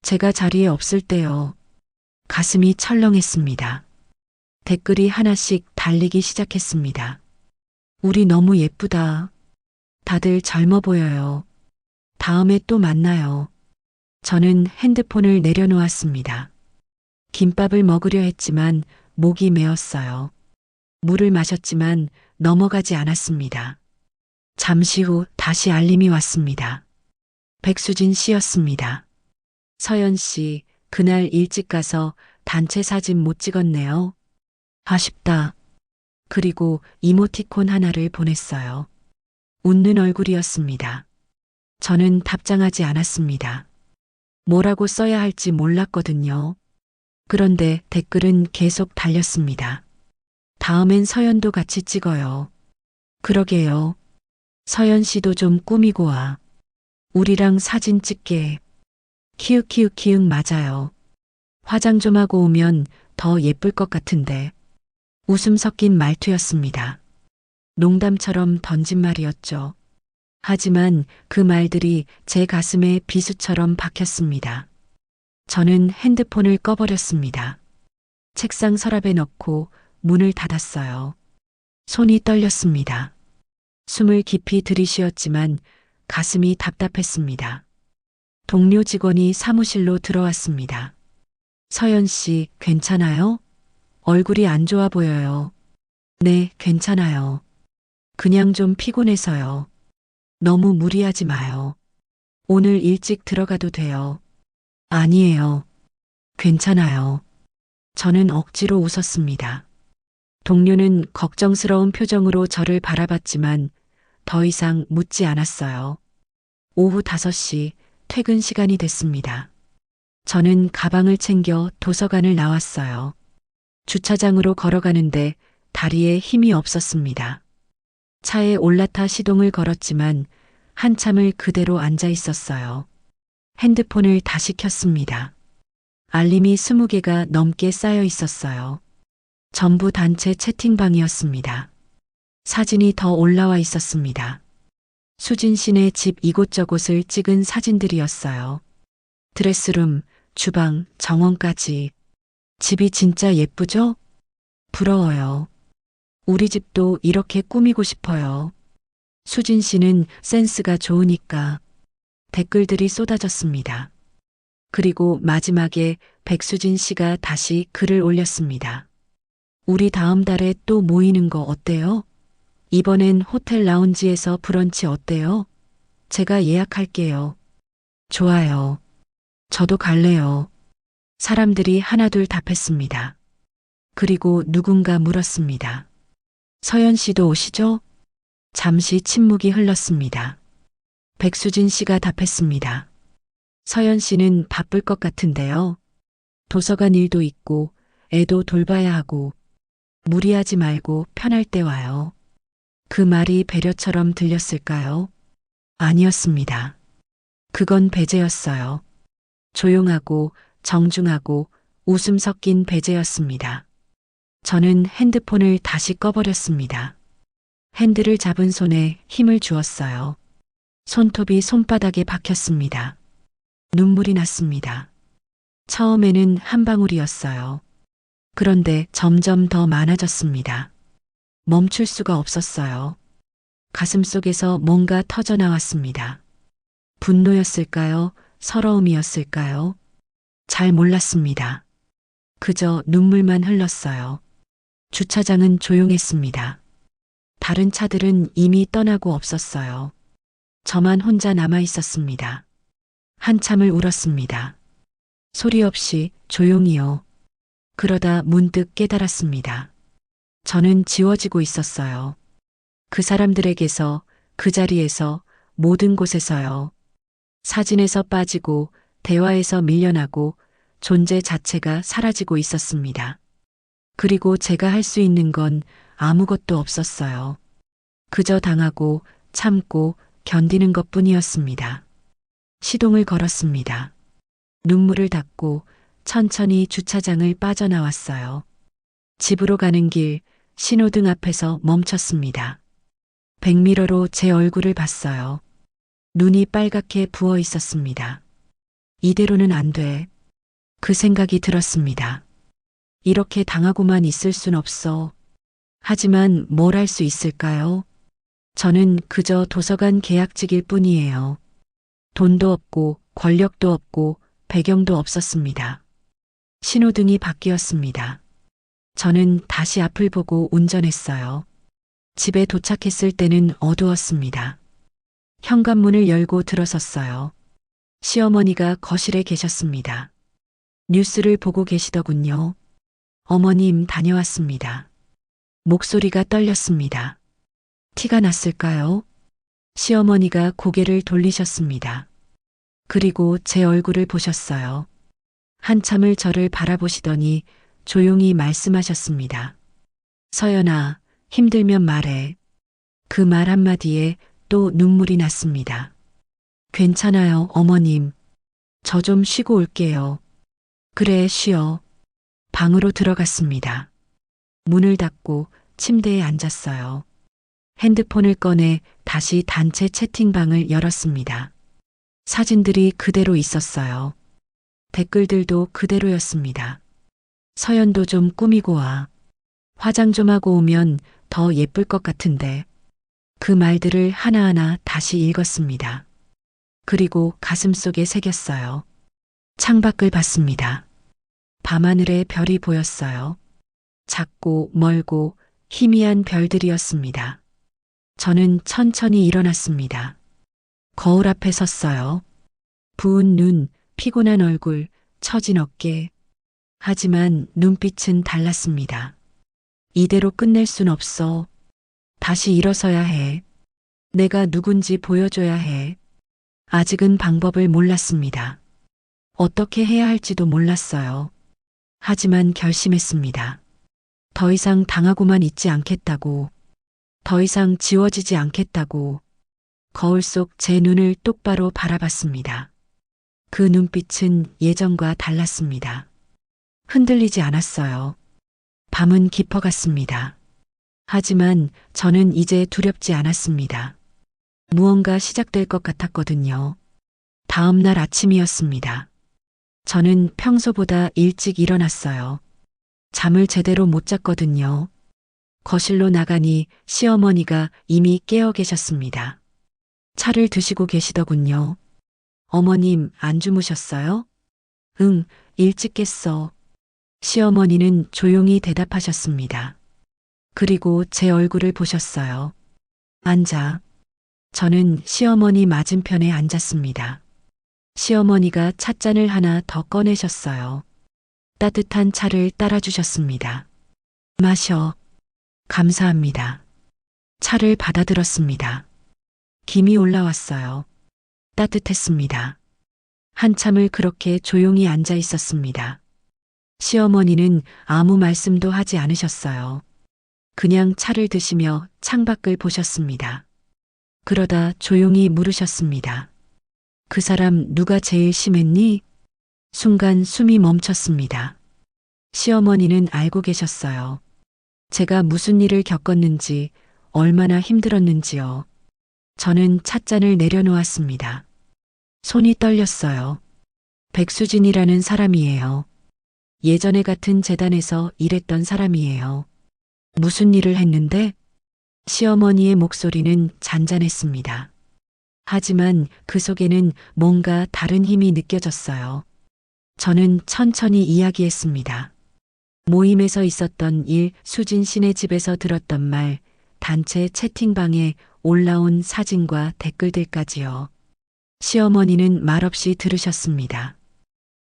제가 자리에 없을 때요. 가슴이 철렁했습니다. 댓글이 하나씩 달리기 시작했습니다. 우리 너무 예쁘다. 다들 젊어 보여요. 다음에 또 만나요. 저는 핸드폰을 내려놓았습니다. 김밥을 먹으려 했지만 목이 메었어요. 물을 마셨지만 넘어가지 않았습니다. 잠시 후 다시 알림이 왔습니다. 백수진 씨였습니다. 서연 씨, 그날 일찍 가서 단체 사진 못 찍었네요. 아쉽다. 그리고 이모티콘 하나를 보냈어요. 웃는 얼굴이었습니다. 저는 답장하지 않았습니다. 뭐라고 써야 할지 몰랐거든요. 그런데 댓글은 계속 달렸습니다. 다음엔 서연도 같이 찍어요. 그러게요. 서연 씨도 좀 꾸미고 와. 우리랑 사진 찍게. 키읔키읔키읔 맞아요. 화장 좀 하고 오면 더 예쁠 것 같은데. 웃음 섞인 말투였습니다. 농담처럼 던진 말이었죠. 하지만 그 말들이 제 가슴에 비수처럼 박혔습니다. 저는 핸드폰을 꺼버렸습니다. 책상 서랍에 넣고 문을 닫았어요. 손이 떨렸습니다. 숨을 깊이 들이쉬었지만 가슴이 답답했습니다. 동료 직원이 사무실로 들어왔습니다. 서연 씨, 괜찮아요? 얼굴이 안 좋아 보여요. 네, 괜찮아요. 그냥 좀 피곤해서요. 너무 무리하지 마요. 오늘 일찍 들어가도 돼요. 아니에요. 괜찮아요. 저는 억지로 웃었습니다. 동료는 걱정스러운 표정으로 저를 바라봤지만 더 이상 묻지 않았어요. 오후 5시 퇴근 시간이 됐습니다. 저는 가방을 챙겨 도서관을 나왔어요. 주차장으로 걸어가는데 다리에 힘이 없었습니다. 차에 올라타 시동을 걸었지만 한참을 그대로 앉아 있었어요. 핸드폰을 다시 켰습니다. 알림이 20개가 넘게 쌓여 있었어요. 전부 단체 채팅방이었습니다. 사진이 더 올라와 있었습니다. 수진 씨네 집 이곳저곳을 찍은 사진들이었어요. 드레스룸, 주방, 정원까지. 집이 진짜 예쁘죠? 부러워요. 우리 집도 이렇게 꾸미고 싶어요. 수진 씨는 센스가 좋으니까. 댓글들이 쏟아졌습니다. 그리고 마지막에 백수진 씨가 다시 글을 올렸습니다. 우리 다음 달에 또 모이는 거 어때요? 이번엔 호텔 라운지에서 브런치 어때요? 제가 예약할게요. 좋아요. 저도 갈래요. 사람들이 하나둘 답했습니다. 그리고 누군가 물었습니다. 서연 씨도 오시죠? 잠시 침묵이 흘렀습니다. 백수진 씨가 답했습니다. 서연 씨는 바쁠 것 같은데요. 도서관 일도 있고 애도 돌봐야 하고 무리하지 말고 편할 때 와요. 그 말이 배려처럼 들렸을까요? 아니었습니다. 그건 배제였어요. 조용하고 정중하고 웃음 섞인 배제였습니다. 저는 핸드폰을 다시 꺼버렸습니다. 핸들을 잡은 손에 힘을 주었어요. 손톱이 손바닥에 박혔습니다. 눈물이 났습니다. 처음에는 한 방울이었어요. 그런데 점점 더 많아졌습니다. 멈출 수가 없었어요. 가슴 속에서 뭔가 터져 나왔습니다. 분노였을까요? 서러움이었을까요? 잘 몰랐습니다. 그저 눈물만 흘렀어요. 주차장은 조용했습니다. 다른 차들은 이미 떠나고 없었어요. 저만 혼자 남아 있었습니다. 한참을 울었습니다. 소리 없이 조용히요. 그러다 문득 깨달았습니다. 저는 지워지고 있었어요. 그 사람들에게서, 그 자리에서, 모든 곳에서요. 사진에서 빠지고, 대화에서 밀려나고, 존재 자체가 사라지고 있었습니다. 그리고 제가 할 수 있는 건 아무것도 없었어요. 그저 당하고, 참고, 견디는 것뿐이었습니다. 시동을 걸었습니다. 눈물을 닦고 천천히 주차장을 빠져나왔어요. 집으로 가는 길 신호등 앞에서 멈췄습니다. 백미러로 제 얼굴을 봤어요. 눈이 빨갛게 부어 있었습니다. 이대로는 안 돼. 그 생각이 들었습니다. 이렇게 당하고만 있을 순 없어. 하지만 뭘 할 수 있을까요? 저는 그저 도서관 계약직일 뿐이에요. 돈도 없고 권력도 없고 배경도 없었습니다. 신호등이 바뀌었습니다. 저는 다시 앞을 보고 운전했어요. 집에 도착했을 때는 어두웠습니다. 현관문을 열고 들어섰어요. 시어머니가 거실에 계셨습니다. 뉴스를 보고 계시더군요. 어머님 다녀왔습니다. 목소리가 떨렸습니다. 티가 났을까요? 시어머니가 고개를 돌리셨습니다. 그리고 제 얼굴을 보셨어요. 한참을 저를 바라보시더니 조용히 말씀하셨습니다. 서연아, 힘들면 말해. 그 말 한마디에 또 눈물이 났습니다. 괜찮아요, 어머님. 저 좀 쉬고 올게요. 그래, 쉬어. 방으로 들어갔습니다. 문을 닫고 침대에 앉았어요. 핸드폰을 꺼내 다시 단체 채팅방을 열었습니다. 사진들이 그대로 있었어요. 댓글들도 그대로였습니다. 서연도 좀 꾸미고 와. 화장 좀 하고 오면 더 예쁠 것 같은데. 그 말들을 하나하나 다시 읽었습니다. 그리고 가슴속에 새겼어요. 창밖을 봤습니다. 밤하늘에 별이 보였어요. 작고 멀고 희미한 별들이었습니다. 저는 천천히 일어났습니다. 거울 앞에 섰어요. 부은 눈, 피곤한 얼굴, 처진 어깨. 하지만 눈빛은 달랐습니다. 이대로 끝낼 순 없어. 다시 일어서야 해. 내가 누군지 보여줘야 해. 아직은 방법을 몰랐습니다. 어떻게 해야 할지도 몰랐어요. 하지만 결심했습니다. 더 이상 당하고만 있지 않겠다고. 더 이상 지워지지 않겠다고. 거울 속 제 눈을 똑바로 바라봤습니다. 그 눈빛은 예전과 달랐습니다. 흔들리지 않았어요. 밤은 깊어갔습니다. 하지만 저는 이제 두렵지 않았습니다. 무언가 시작될 것 같았거든요. 다음 날 아침이었습니다. 저는 평소보다 일찍 일어났어요. 잠을 제대로 못 잤거든요. 거실로 나가니 시어머니가 이미 깨어 계셨습니다. 차를 드시고 계시더군요. 어머님, 안 주무셨어요? 응, 일찍 깼어. 시어머니는 조용히 대답하셨습니다. 그리고 제 얼굴을 보셨어요. 앉아. 저는 시어머니 맞은편에 앉았습니다. 시어머니가 찻잔을 하나 더 꺼내셨어요. 따뜻한 차를 따라주셨습니다. 마셔. 감사합니다. 차를 받아들었습니다. 김이 올라왔어요. 따뜻했습니다. 한참을 그렇게 조용히 앉아 있었습니다. 시어머니는 아무 말씀도 하지 않으셨어요. 그냥 차를 드시며 창밖을 보셨습니다. 그러다 조용히 물으셨습니다. 그 사람 누가 제일 심했니? 순간 숨이 멈췄습니다. 시어머니는 알고 계셨어요. 제가 무슨 일을 겪었는지, 얼마나 힘들었는지요. 저는 찻잔을 내려놓았습니다. 손이 떨렸어요. 백수진이라는 사람이에요. 예전에 같은 재단에서 일했던 사람이에요. 무슨 일을 했는데? 시어머니의 목소리는 잔잔했습니다. 하지만 그 속에는 뭔가 다른 힘이 느껴졌어요. 저는 천천히 이야기했습니다. 모임에서 있었던 일, 수진 씨네 집에서 들었던 말, 단체 채팅방에 올라온 사진과 댓글들까지요. 시어머니는 말없이 들으셨습니다.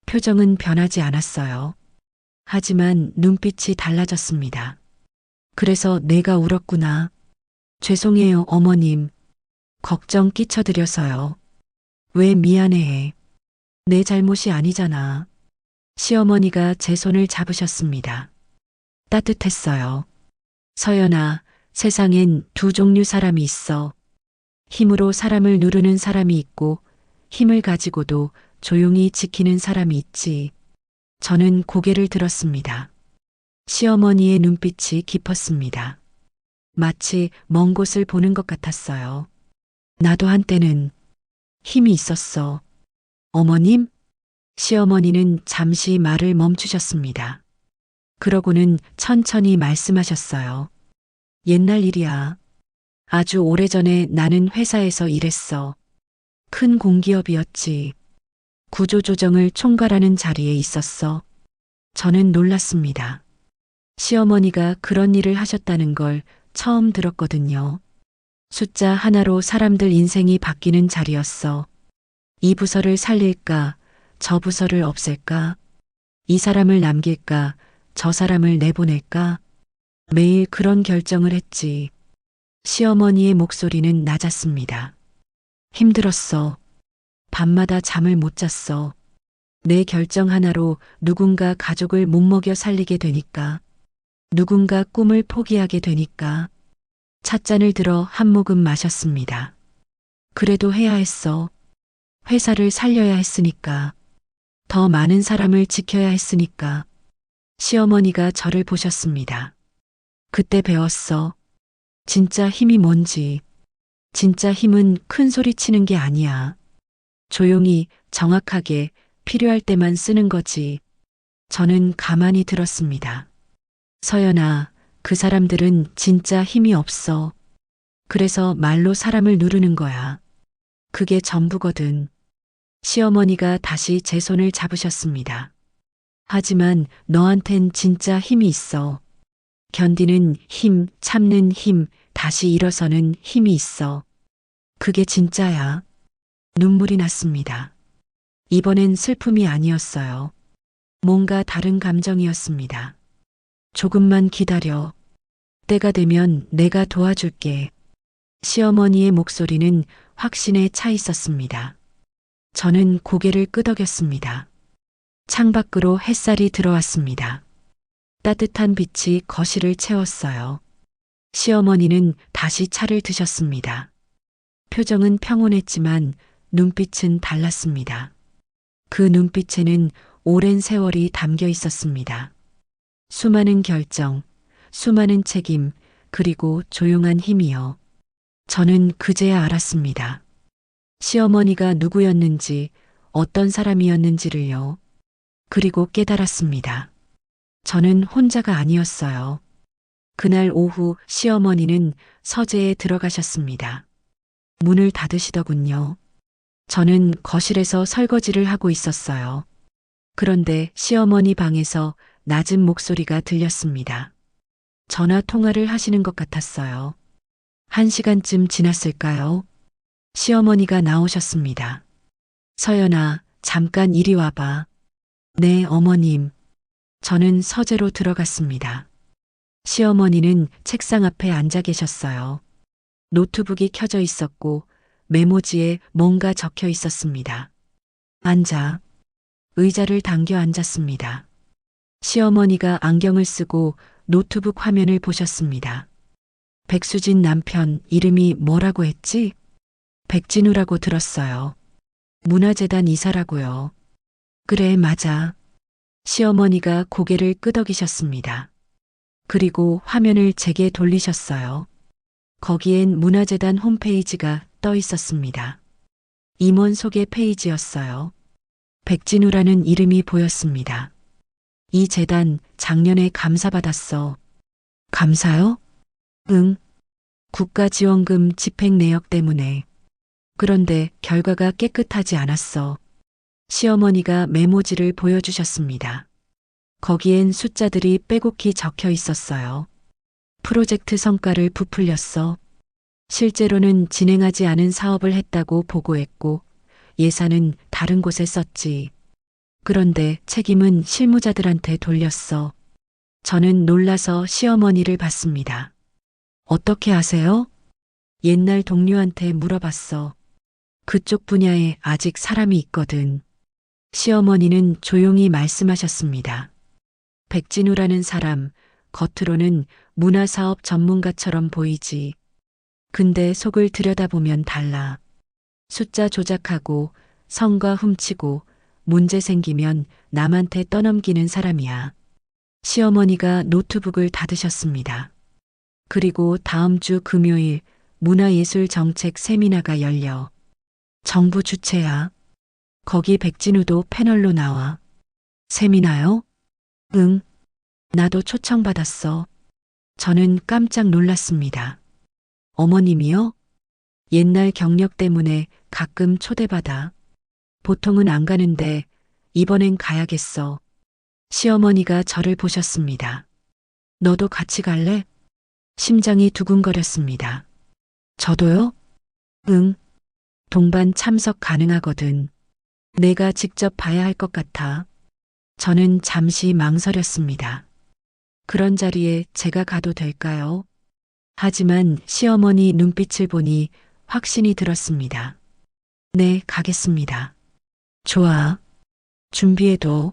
표정은 변하지 않았어요. 하지만 눈빛이 달라졌습니다. 그래서 내가 울었구나. 죄송해요, 어머님. 걱정 끼쳐드려서요. 왜 미안해해. 내 잘못이 아니잖아. 시어머니가 제 손을 잡으셨습니다. 따뜻했어요. 서연아, 세상엔 두 종류 사람이 있어. 힘으로 사람을 누르는 사람이 있고 힘을 가지고도 조용히 지키는 사람이 있지. 저는 고개를 들었습니다. 시어머니의 눈빛이 깊었습니다. 마치 먼 곳을 보는 것 같았어요. 나도 한때는 힘이 있었어. 어머님? 시어머니는 잠시 말을 멈추셨습니다. 그러고는 천천히 말씀하셨어요. 옛날 일이야. 아주 오래전에 나는 회사에서 일했어. 큰 공기업이었지. 구조조정을 총괄하는 자리에 있었어. 저는 놀랐습니다. 시어머니가 그런 일을 하셨다는 걸 처음 들었거든요. 숫자 하나로 사람들 인생이 바뀌는 자리였어. 이 부서를 살릴까, 저 부서를 없앨까, 이 사람을 남길까, 저 사람을 내보낼까, 매일 그런 결정을 했지. 시어머니의 목소리는 낮았습니다. 힘들었어. 밤마다 잠을 못 잤어. 내 결정 하나로 누군가 가족을 못 먹여 살리게 되니까. 누군가 꿈을 포기하게 되니까. 찻잔을 들어 한 모금 마셨습니다. 그래도 해야 했어. 회사를 살려야 했으니까. 더 많은 사람을 지켜야 했으니까. 시어머니가 저를 보셨습니다. 그때 배웠어. 진짜 힘이 뭔지. 진짜 힘은 큰 소리 치는 게 아니야. 조용히, 정확하게, 필요할 때만 쓰는 거지. 저는 가만히 들었습니다. 서연아, 그 사람들은 진짜 힘이 없어. 그래서 말로 사람을 누르는 거야. 그게 전부거든. 시어머니가 다시 제 손을 잡으셨습니다. 하지만 너한텐 진짜 힘이 있어. 견디는 힘, 참는 힘, 다시 일어서는 힘이 있어. 그게 진짜야. 눈물이 났습니다. 이번엔 슬픔이 아니었어요. 뭔가 다른 감정이었습니다. 조금만 기다려. 때가 되면 내가 도와줄게. 시어머니의 목소리는 확신에 차 있었습니다. 저는 고개를 끄덕였습니다. 창밖으로 햇살이 들어왔습니다. 따뜻한 빛이 거실을 채웠어요. 시어머니는 다시 차를 드셨습니다. 표정은 평온했지만 눈빛은 달랐습니다. 그 눈빛에는 오랜 세월이 담겨 있었습니다. 수많은 결정, 수많은 책임, 그리고 조용한 힘이요. 저는 그제야 알았습니다. 시어머니가 누구였는지, 어떤 사람이었는지를요. 그리고 깨달았습니다. 저는 혼자가 아니었어요. 그날 오후 시어머니는 서재에 들어가셨습니다. 문을 닫으시더군요. 저는 거실에서 설거지를 하고 있었어요. 그런데 시어머니 방에서 낮은 목소리가 들렸습니다. 전화 통화를 하시는 것 같았어요. 1시간쯤 지났을까요? 시어머니가 나오셨습니다. 서연아, 잠깐 이리 와봐. 네, 어머님. 저는 서재로 들어갔습니다. 시어머니는 책상 앞에 앉아 계셨어요. 노트북이 켜져 있었고 메모지에 뭔가 적혀 있었습니다. 앉아. 의자를 당겨 앉았습니다. 시어머니가 안경을 쓰고 노트북 화면을 보셨습니다. 백수진 남편 이름이 뭐라고 했지? 백진우라고 들었어요. 문화재단 이사라고요. 그래, 맞아. 시어머니가 고개를 끄덕이셨습니다. 그리고 화면을 제게 돌리셨어요. 거기엔 문화재단 홈페이지가 떠 있었습니다. 임원 소개 페이지였어요. 백진우라는 이름이 보였습니다. 이 재단 작년에 감사받았어. 감사요? 응. 국가지원금 집행 내역 때문에. 그런데 결과가 깨끗하지 않았어. 시어머니가 메모지를 보여주셨습니다. 거기엔 숫자들이 빼곡히 적혀 있었어요. 프로젝트 성과를 부풀렸어. 실제로는 진행하지 않은 사업을 했다고 보고했고 예산은 다른 곳에 썼지. 그런데 책임은 실무자들한테 돌렸어. 저는 놀라서 시어머니를 봤습니다. 어떻게 아세요? 옛날 동료한테 물어봤어. 그쪽 분야에 아직 사람이 있거든. 시어머니는 조용히 말씀하셨습니다. 백진우라는 사람, 겉으로는 문화사업 전문가처럼 보이지. 근데 속을 들여다보면 달라. 숫자 조작하고 성과 훔치고 문제 생기면 남한테 떠넘기는 사람이야. 시어머니가 노트북을 닫으셨습니다. 그리고 다음 주 금요일 문화예술 정책 세미나가 열려. 정부 주최야. 거기 백진우도 패널로 나와. 세미나요? 응. 나도 초청받았어. 저는 깜짝 놀랐습니다. 어머님이요? 옛날 경력 때문에 가끔 초대받아. 보통은 안 가는데 이번엔 가야겠어. 시어머니가 저를 보셨습니다. 너도 같이 갈래? 심장이 두근거렸습니다. 저도요? 응. 동반 참석 가능하거든. 내가 직접 봐야 할 것 같아. 저는 잠시 망설였습니다. 그런 자리에 제가 가도 될까요? 하지만 시어머니 눈빛을 보니 확신이 들었습니다. 네, 가겠습니다. 좋아. 준비해둬.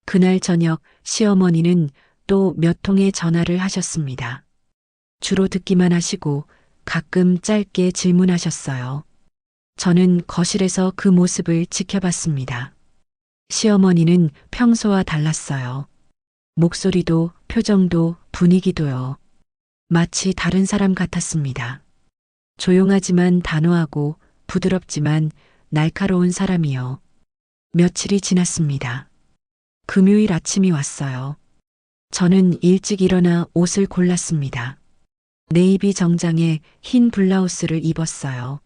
그날 저녁 시어머니는 또 몇 통의 전화를 하셨습니다. 주로 듣기만 하시고 가끔 짧게 질문하셨어요. 저는 거실에서 그 모습을 지켜봤습니다. 시어머니는 평소와 달랐어요. 목소리도 표정도 분위기도요. 마치 다른 사람 같았습니다. 조용하지만 단호하고 부드럽지만 날카로운 사람이요. 며칠이 지났습니다. 금요일 아침이 왔어요. 저는 일찍 일어나 옷을 골랐습니다. 네이비 정장에 흰 블라우스를 입었어요.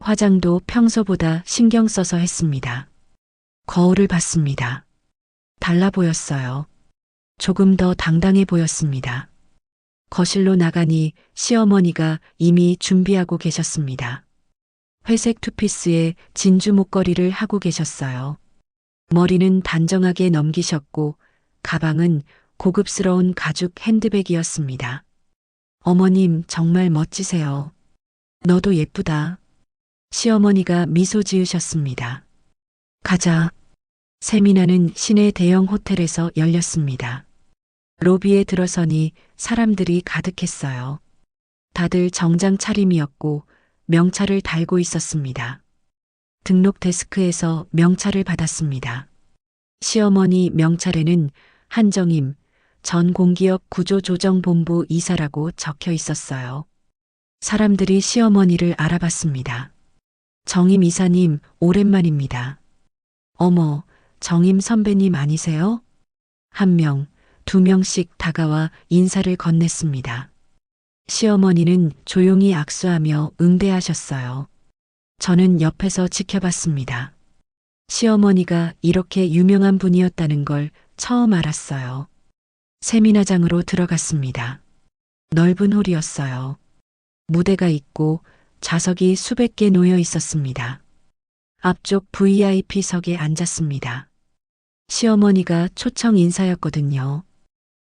화장도 평소보다 신경 써서 했습니다. 거울을 봤습니다. 달라 보였어요. 조금 더 당당해 보였습니다. 거실로 나가니 시어머니가 이미 준비하고 계셨습니다. 회색 투피스에 진주 목걸이를 하고 계셨어요. 머리는 단정하게 넘기셨고 가방은 고급스러운 가죽 핸드백이었습니다. 어머님 정말 멋지세요. 너도 예쁘다. 시어머니가 미소 지으셨습니다. 가자. 세미나는 시내 대형 호텔에서 열렸습니다. 로비에 들어서니 사람들이 가득했어요. 다들 정장 차림이었고 명찰을 달고 있었습니다. 등록 데스크에서 명찰을 받았습니다. 시어머니 명찰에는 한정임 전 공기업 구조조정본부 이사라고 적혀 있었어요. 사람들이 시어머니를 알아봤습니다. 정임 이사님, 오랜만입니다. 어머, 정임 선배님 아니세요? 한 명, 두 명씩 다가와 인사를 건넸습니다. 시어머니는 조용히 악수하며 응대하셨어요. 저는 옆에서 지켜봤습니다. 시어머니가 이렇게 유명한 분이었다는 걸 처음 알았어요. 세미나장으로 들어갔습니다. 넓은 홀이었어요. 무대가 있고 좌석이 수백 개 놓여 있었습니다. 앞쪽 VIP석에 앉았습니다. 시어머니가 초청 인사였거든요.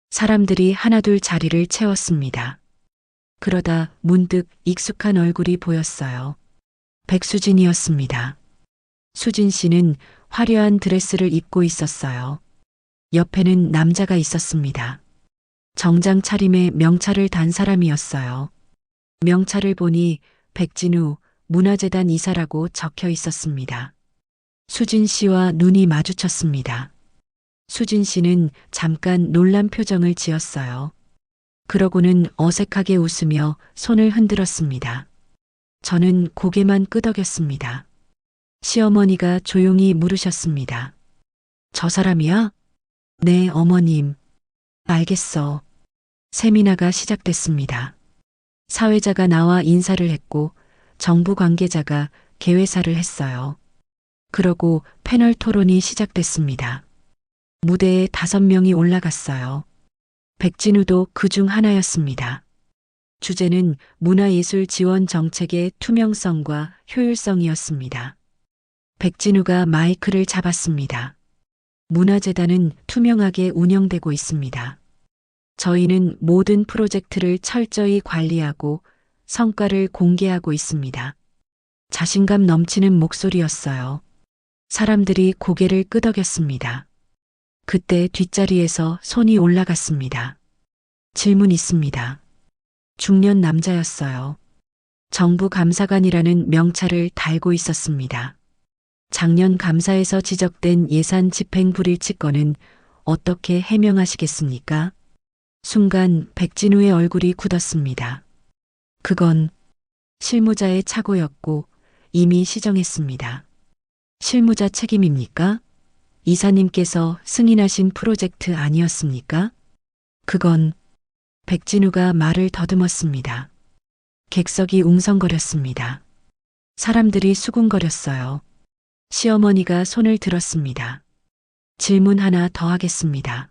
사람들이 하나둘 자리를 채웠습니다. 그러다 문득 익숙한 얼굴이 보였어요. 백수진이었습니다. 수진 씨는 화려한 드레스를 입고 있었어요. 옆에는 남자가 있었습니다. 정장 차림에 명찰을 단 사람이었어요. 명찰을 보니 백진우 문화재단 이사라고 적혀 있었습니다. 수진 씨와 눈이 마주쳤습니다. 수진 씨는 잠깐 놀란 표정을 지었어요. 그러고는 어색하게 웃으며 손을 흔들었습니다. 저는 고개만 끄덕였습니다. 시어머니가 조용히 물으셨습니다. 저 사람이야? 네, 어머님. 알겠어. 세미나가 시작됐습니다. 사회자가 나와 인사를 했고 정부 관계자가 개회사를 했어요. 그러고 패널 토론이 시작됐습니다. 무대에 5명이 올라갔어요. 백진우도 그중 하나였습니다. 주제는 문화예술 지원 정책의 투명성과 효율성이었습니다. 백진우가 마이크를 잡았습니다. 문화재단은 투명하게 운영되고 있습니다. 저희는 모든 프로젝트를 철저히 관리하고 성과를 공개하고 있습니다. 자신감 넘치는 목소리였어요. 사람들이 고개를 끄덕였습니다. 그때 뒷자리에서 손이 올라갔습니다. 질문 있습니다. 중년 남자였어요. 정부 감사관이라는 명찰을 달고 있었습니다. 작년 감사에서 지적된 예산 집행 불일치 건은 어떻게 해명하시겠습니까? 순간 백진우의 얼굴이 굳었습니다. 그건 실무자의 착오였고 이미 시정했습니다. 실무자 책임입니까? 이사님께서 승인하신 프로젝트 아니었습니까? 그건 백진우가 말을 더듬었습니다. 객석이 웅성거렸습니다. 사람들이 수군거렸어요. 시어머니가 손을 들었습니다. 질문 하나 더 하겠습니다.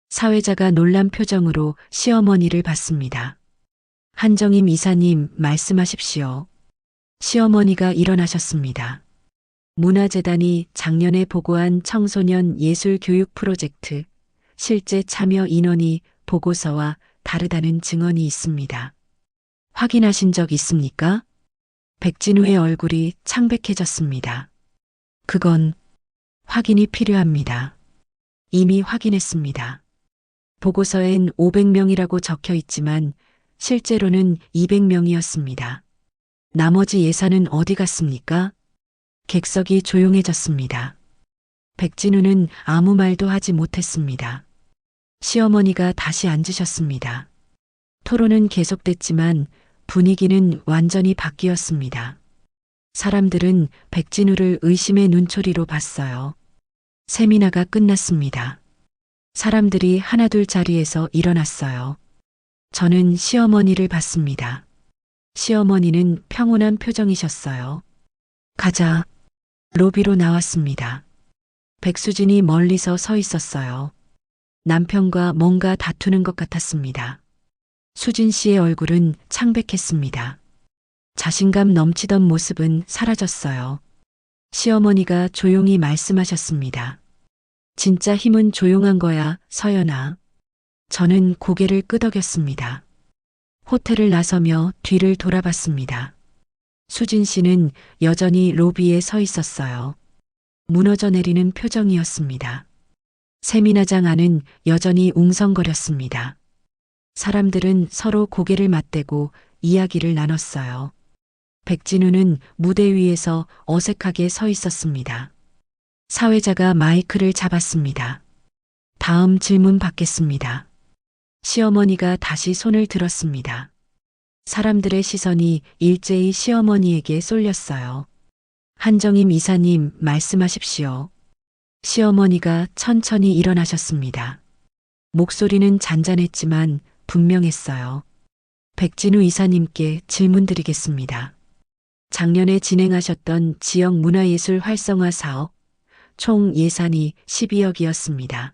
사회자가 놀란 표정으로 시어머니를 봤습니다. 한정임 이사님 말씀하십시오. 시어머니가 일어나셨습니다. 문화재단이 작년에 보고한 청소년 예술 교육 프로젝트 실제 참여 인원이 보고서와 다르다는 증언이 있습니다. 확인하신 적 있습니까? 백진우의 얼굴이 창백해졌습니다. 그건 확인이 필요합니다. 이미 확인했습니다. 보고서엔 500명이라고 적혀 있지만 실제로는 200명이었습니다. 나머지 예산은 어디 갔습니까? 객석이 조용해졌습니다. 백진우는 아무 말도 하지 못했습니다. 시어머니가 다시 앉으셨습니다. 토론은 계속됐지만 분위기는 완전히 바뀌었습니다. 사람들은 백진우를 의심의 눈초리로 봤어요. 세미나가 끝났습니다. 사람들이 하나둘 자리에서 일어났어요. 저는 시어머니를 봤습니다. 시어머니는 평온한 표정이셨어요. 가자. 로비로 나왔습니다. 백수진이 멀리서 서 있었어요. 남편과 뭔가 다투는 것 같았습니다. 수진 씨의 얼굴은 창백했습니다. 자신감 넘치던 모습은 사라졌어요. 시어머니가 조용히 말씀하셨습니다. 진짜 힘은 조용한 거야, 서연아. 저는 고개를 끄덕였습니다. 호텔을 나서며 뒤를 돌아봤습니다. 수진 씨는 여전히 로비에 서 있었어요. 무너져 내리는 표정이었습니다. 세미나장 안은 여전히 웅성거렸습니다. 사람들은 서로 고개를 맞대고 이야기를 나눴어요. 백진우는 무대 위에서 어색하게 서 있었습니다. 사회자가 마이크를 잡았습니다. 다음 질문 받겠습니다. 시어머니가 다시 손을 들었습니다. 사람들의 시선이 일제히 시어머니에게 쏠렸어요. 한정임 이사님 말씀하십시오. 시어머니가 천천히 일어나셨습니다. 목소리는 잔잔했지만 분명했어요. 백진우 이사님께 질문드리겠습니다. 작년에 진행하셨던 지역 문화예술 활성화 사업 총 예산이 12억이었습니다.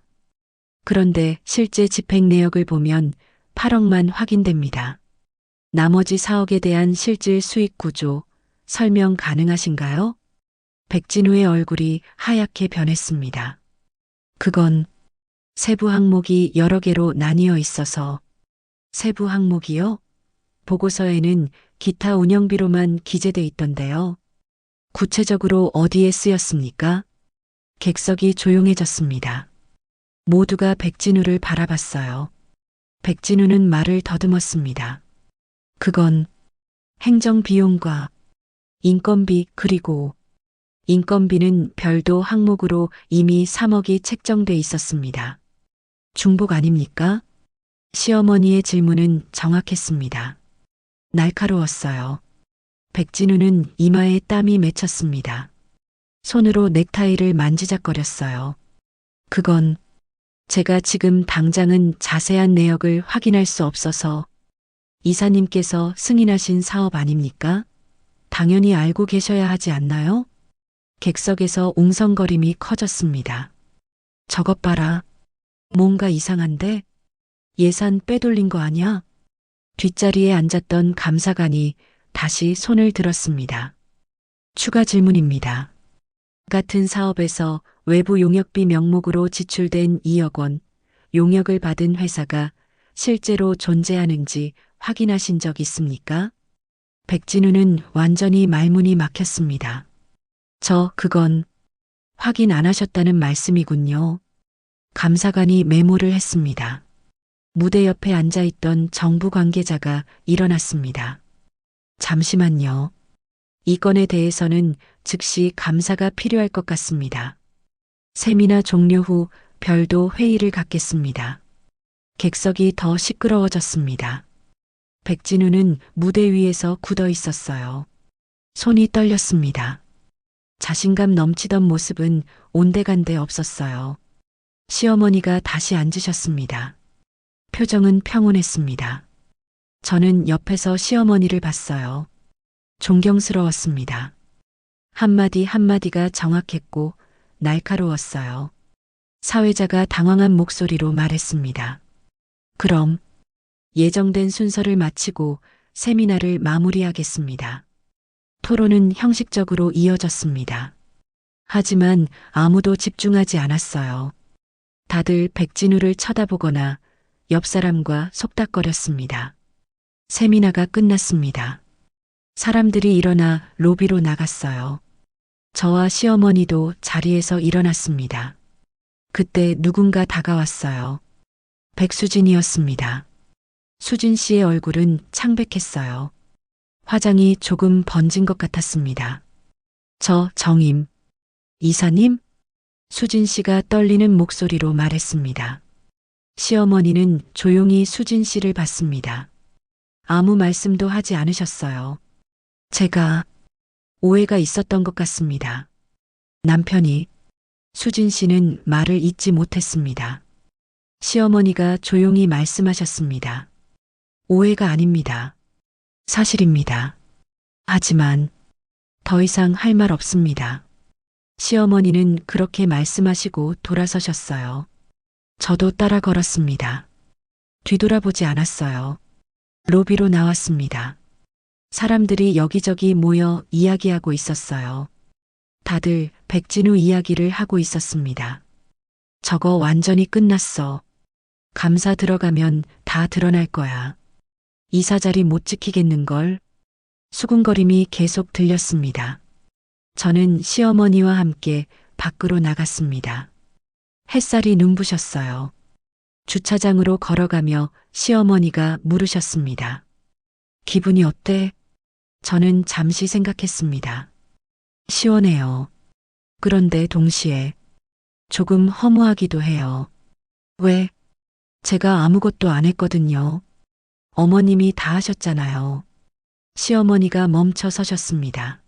그런데 실제 집행 내역을 보면 8억만 확인됩니다. 나머지 4억에 대한 실질 수익 구조 설명 가능하신가요? 백진우의 얼굴이 하얗게 변했습니다. 그건 세부 항목이 여러 개로 나뉘어 있어서. 세부 항목이요? 보고서에는 기타 운영비로만 기재돼 있던데요. 구체적으로 어디에 쓰였습니까? 객석이 조용해졌습니다. 모두가 백진우를 바라봤어요. 백진우는 말을 더듬었습니다. 그건 행정비용과 인건비 그리고 인건비는 별도 항목으로 이미 3억이 책정돼 있었습니다. 중복 아닙니까? 시어머니의 질문은 정확했습니다. 날카로웠어요. 백진우는 이마에 땀이 맺혔습니다. 손으로 넥타이를 만지작거렸어요. 그건 제가 지금 당장은 자세한 내역을 확인할 수 없어서. 이사님께서 승인하신 사업 아닙니까? 당연히 알고 계셔야 하지 않나요? 객석에서 웅성거림이 커졌습니다. 저것 봐라. 뭔가 이상한데? 예산 빼돌린 거 아냐? 뒷자리에 앉았던 감사관이 다시 손을 들었습니다. 추가 질문입니다. 같은 사업에서 외부 용역비 명목으로 지출된 2억 원, 용역을 받은 회사가 실제로 존재하는지 확인하신 적 있습니까? 백진우는 완전히 말문이 막혔습니다. 그건 확인 안 하셨다는 말씀이군요. 감사관이 메모를 했습니다. 무대 옆에 앉아있던 정부 관계자가 일어났습니다. 잠시만요. 이 건에 대해서는 즉시 감사가 필요할 것 같습니다. 세미나 종료 후 별도 회의를 갖겠습니다. 객석이 더 시끄러워졌습니다. 백진우는 무대 위에서 굳어 있었어요. 손이 떨렸습니다. 자신감 넘치던 모습은 온데간데 없었어요. 시어머니가 다시 앉으셨습니다. 표정은 평온했습니다. 저는 옆에서 시어머니를 봤어요. 존경스러웠습니다. 한마디 한마디가 정확했고 날카로웠어요. 사회자가 당황한 목소리로 말했습니다. 그럼 예정된 순서를 마치고 세미나를 마무리하겠습니다. 토론은 형식적으로 이어졌습니다. 하지만 아무도 집중하지 않았어요. 다들 백진우를 쳐다보거나 옆 사람과 속닥거렸습니다. 세미나가 끝났습니다. 사람들이 일어나 로비로 나갔어요. 저와 시어머니도 자리에서 일어났습니다. 그때 누군가 다가왔어요. 백수진이었습니다. 수진 씨의 얼굴은 창백했어요. 화장이 조금 번진 것 같았습니다. 저 정임. 이사님? 수진 씨가 떨리는 목소리로 말했습니다. 시어머니는 조용히 수진 씨를 봤습니다. 아무 말씀도 하지 않으셨어요. 제가 오해가 있었던 것 같습니다. 남편이 수진 씨는 말을 잇지 못했습니다. 시어머니가 조용히 말씀하셨습니다. 오해가 아닙니다. 사실입니다. 하지만 더 이상 할 말 없습니다. 시어머니는 그렇게 말씀하시고 돌아서셨어요. 저도 따라 걸었습니다. 뒤돌아보지 않았어요. 로비로 나왔습니다. 사람들이 여기저기 모여 이야기하고 있었어요. 다들 백진우 이야기를 하고 있었습니다. 저거 완전히 끝났어. 감사 들어가면 다 드러날 거야. 이사 자리 못 지키겠는걸? 수군거림이 계속 들렸습니다. 저는 시어머니와 함께 밖으로 나갔습니다. 햇살이 눈부셨어요. 주차장으로 걸어가며 시어머니가 물으셨습니다. 기분이 어때? 저는 잠시 생각했습니다. 시원해요. 그런데 동시에 조금 허무하기도 해요. 왜? 제가 아무것도 안 했거든요. 어머님이 다 하셨잖아요. 시어머니가 멈춰 서셨습니다.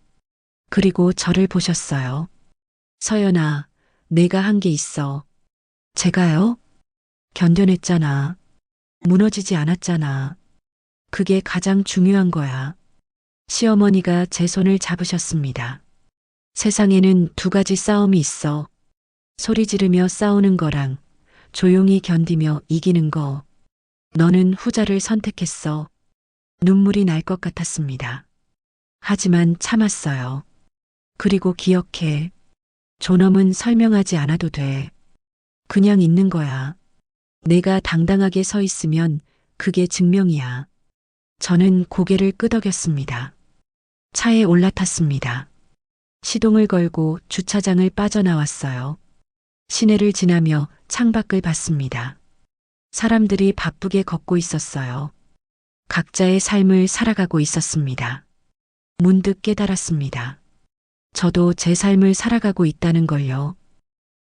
그리고 저를 보셨어요. 서연아, 내가 한 게 있어. 제가요? 견뎌냈잖아. 무너지지 않았잖아. 그게 가장 중요한 거야. 시어머니가 제 손을 잡으셨습니다. 세상에는 두 가지 싸움이 있어. 소리 지르며 싸우는 거랑 조용히 견디며 이기는 거. 너는 후자를 선택했어. 눈물이 날 것 같았습니다. 하지만 참았어요. 그리고 기억해. 존엄은 설명하지 않아도 돼. 그냥 있는 거야. 내가 당당하게 서 있으면 그게 증명이야. 저는 고개를 끄덕였습니다. 차에 올라탔습니다. 시동을 걸고 주차장을 빠져나왔어요. 시내를 지나며 창밖을 봤습니다. 사람들이 바쁘게 걷고 있었어요. 각자의 삶을 살아가고 있었습니다. 문득 깨달았습니다. 저도 제 삶을 살아가고 있다는 걸요.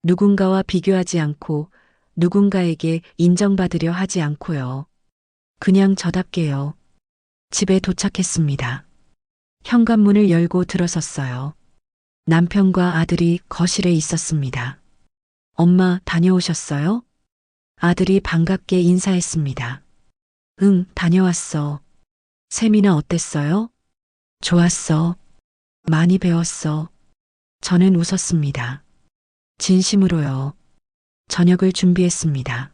누군가와 비교하지 않고 누군가에게 인정받으려 하지 않고요. 그냥 저답게요. 집에 도착했습니다. 현관문을 열고 들어섰어요. 남편과 아들이 거실에 있었습니다. 엄마 다녀오셨어요? 아들이 반갑게 인사했습니다. 응, 다녀왔어. 세미나 어땠어요? 좋았어. 많이 배웠어. 저는 웃었습니다. 진심으로요. 저녁을 준비했습니다.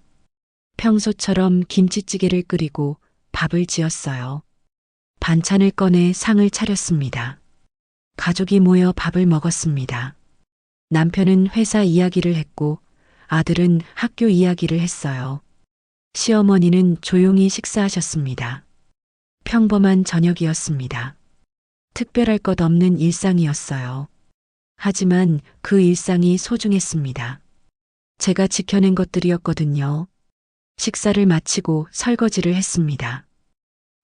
평소처럼 김치찌개를 끓이고 밥을 지었어요. 반찬을 꺼내 상을 차렸습니다. 가족이 모여 밥을 먹었습니다. 남편은 회사 이야기를 했고 아들은 학교 이야기를 했어요. 시어머니는 조용히 식사하셨습니다. 평범한 저녁이었습니다. 특별할 것 없는 일상이었어요. 하지만 그 일상이 소중했습니다. 제가 지켜낸 것들이었거든요. 식사를 마치고 설거지를 했습니다.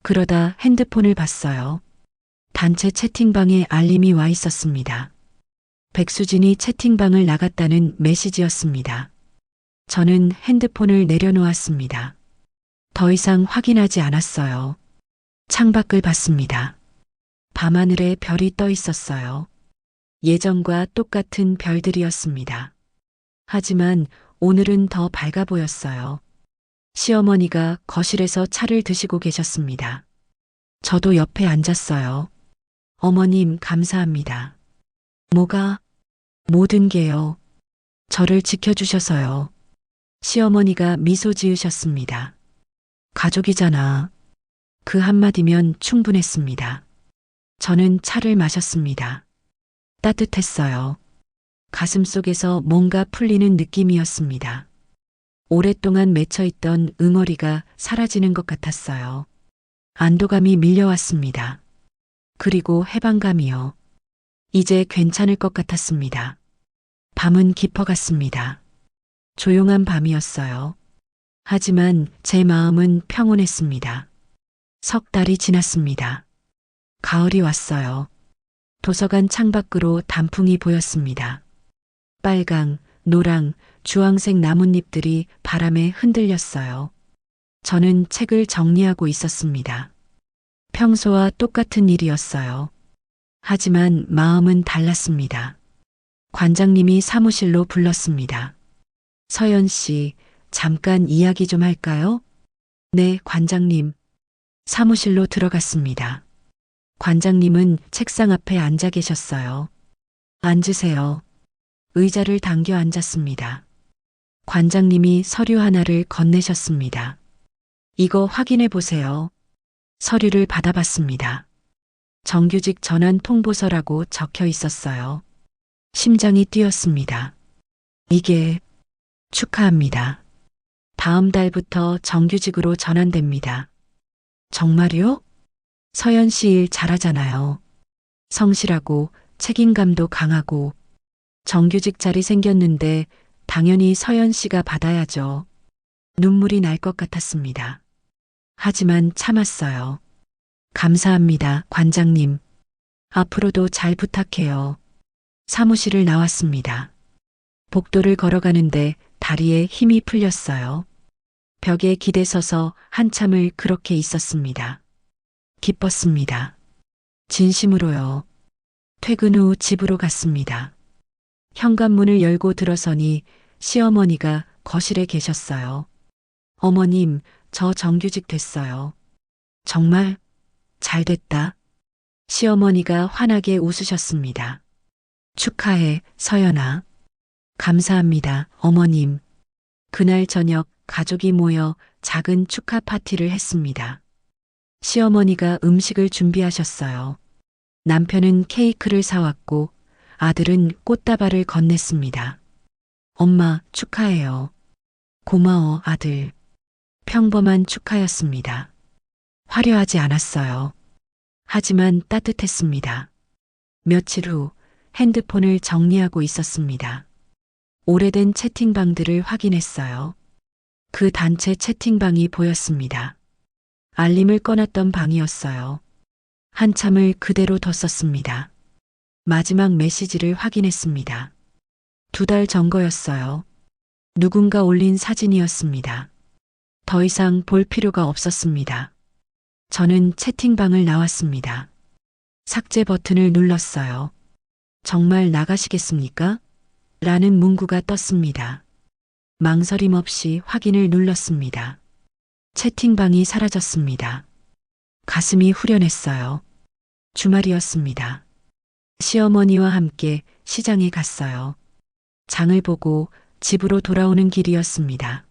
그러다 핸드폰을 봤어요. 단체 채팅방에 알림이 와 있었습니다. 백수진이 채팅방을 나갔다는 메시지였습니다. 저는 핸드폰을 내려놓았습니다. 더 이상 확인하지 않았어요. 창밖을 봤습니다. 밤하늘에 별이 떠 있었어요. 예전과 똑같은 별들이었습니다. 하지만 오늘은 더 밝아 보였어요. 시어머니가 거실에서 차를 드시고 계셨습니다. 저도 옆에 앉았어요. 어머님, 감사합니다. 뭐가? 모든 게요. 저를 지켜주셔서요. 시어머니가 미소 지으셨습니다. 가족이잖아. 그 한마디면 충분했습니다. 저는 차를 마셨습니다. 따뜻했어요. 가슴 속에서 뭔가 풀리는 느낌이었습니다. 오랫동안 맺혀있던 응어리가 사라지는 것 같았어요. 안도감이 밀려왔습니다. 그리고 해방감이요. 이제 괜찮을 것 같았습니다. 밤은 깊어갔습니다. 조용한 밤이었어요. 하지만 제 마음은 평온했습니다. 석 달이 지났습니다. 가을이 왔어요. 도서관 창밖으로 단풍이 보였습니다. 빨강, 노랑, 주황색 나뭇잎들이 바람에 흔들렸어요. 저는 책을 정리하고 있었습니다. 평소와 똑같은 일이었어요. 하지만 마음은 달랐습니다. 관장님이 사무실로 불렀습니다. 서연 씨, 잠깐 이야기 좀 할까요? 네, 관장님. 사무실로 들어갔습니다. 관장님은 책상 앞에 앉아 계셨어요. 앉으세요. 의자를 당겨 앉았습니다. 관장님이 서류 하나를 건네셨습니다. 이거 확인해 보세요. 서류를 받아봤습니다. 정규직 전환 통보서라고 적혀 있었어요. 심장이 뛰었습니다. 이게 축하합니다. 다음 달부터 정규직으로 전환됩니다. 정말요? 서연 씨 일 잘하잖아요. 성실하고 책임감도 강하고 정규직 자리 생겼는데 당연히 서연 씨가 받아야죠. 눈물이 날 것 같았습니다. 하지만 참았어요. 감사합니다, 관장님. 앞으로도 잘 부탁해요. 사무실을 나왔습니다. 복도를 걸어가는데 다리에 힘이 풀렸어요. 벽에 기대서서 한참을 그렇게 있었습니다. 기뻤습니다. 진심으로요. 퇴근 후 집으로 갔습니다. 현관문을 열고 들어서니 시어머니가 거실에 계셨어요. 어머님, 저 정규직 됐어요. 정말 잘 됐다. 시어머니가 환하게 웃으셨습니다. 축하해, 서연아. 감사합니다, 어머님. 그날 저녁 가족이 모여 작은 축하 파티를 했습니다. 시어머니가 음식을 준비하셨어요. 남편은 케이크를 사왔고 아들은 꽃다발을 건넸습니다. 엄마, 축하해요. 고마워, 아들. 평범한 축하였습니다. 화려하지 않았어요. 하지만 따뜻했습니다. 며칠 후 핸드폰을 정리하고 있었습니다. 오래된 채팅방들을 확인했어요. 그 단체 채팅방이 보였습니다. 알림을 꺼놨던 방이었어요. 한참을 그대로 뒀었습니다. 마지막 메시지를 확인했습니다. 2달 전 거였어요. 누군가 올린 사진이었습니다. 더 이상 볼 필요가 없었습니다. 저는 채팅방을 나왔습니다. 삭제 버튼을 눌렀어요. 정말 나가시겠습니까? 라는 문구가 떴습니다. 망설임 없이 확인을 눌렀습니다. 채팅방이 사라졌습니다. 가슴이 후련했어요. 주말이었습니다. 시어머니와 함께 시장에 갔어요. 장을 보고 집으로 돌아오는 길이었습니다.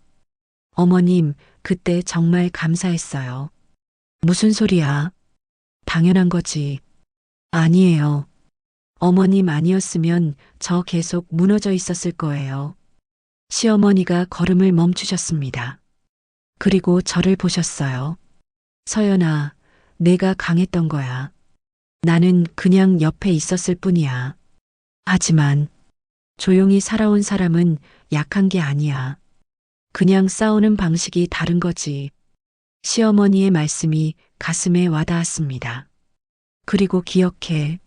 어머님, 그때 정말 감사했어요. 무슨 소리야? 당연한 거지. 아니에요. 어머님 아니었으면 저 계속 무너져 있었을 거예요. 시어머니가 걸음을 멈추셨습니다. 그리고 저를 보셨어요. 서연아, 내가 강했던 거야. 나는 그냥 옆에 있었을 뿐이야. 하지만 조용히 살아온 사람은 약한 게 아니야. 그냥 싸우는 방식이 다른 거지. 시어머니의 말씀이 가슴에 와닿았습니다. 그리고 기억해.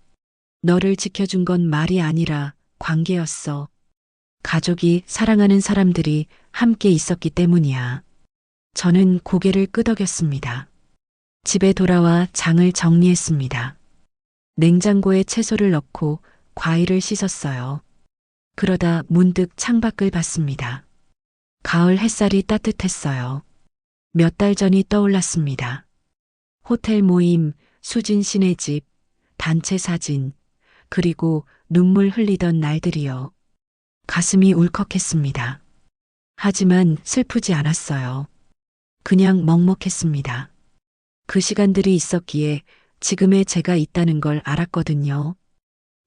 너를 지켜준 건 말이 아니라 관계였어. 가족이 사랑하는 사람들이 함께 있었기 때문이야. 저는 고개를 끄덕였습니다. 집에 돌아와 장을 정리했습니다. 냉장고에 채소를 넣고 과일을 씻었어요. 그러다 문득 창밖을 봤습니다. 가을 햇살이 따뜻했어요. 몇 달 전이 떠올랐습니다. 호텔 모임, 수진 씨네 집, 단체 사진, 그리고 눈물 흘리던 날들이요. 가슴이 울컥했습니다. 하지만 슬프지 않았어요. 그냥 먹먹했습니다. 그 시간들이 있었기에 지금의 제가 있다는 걸 알았거든요.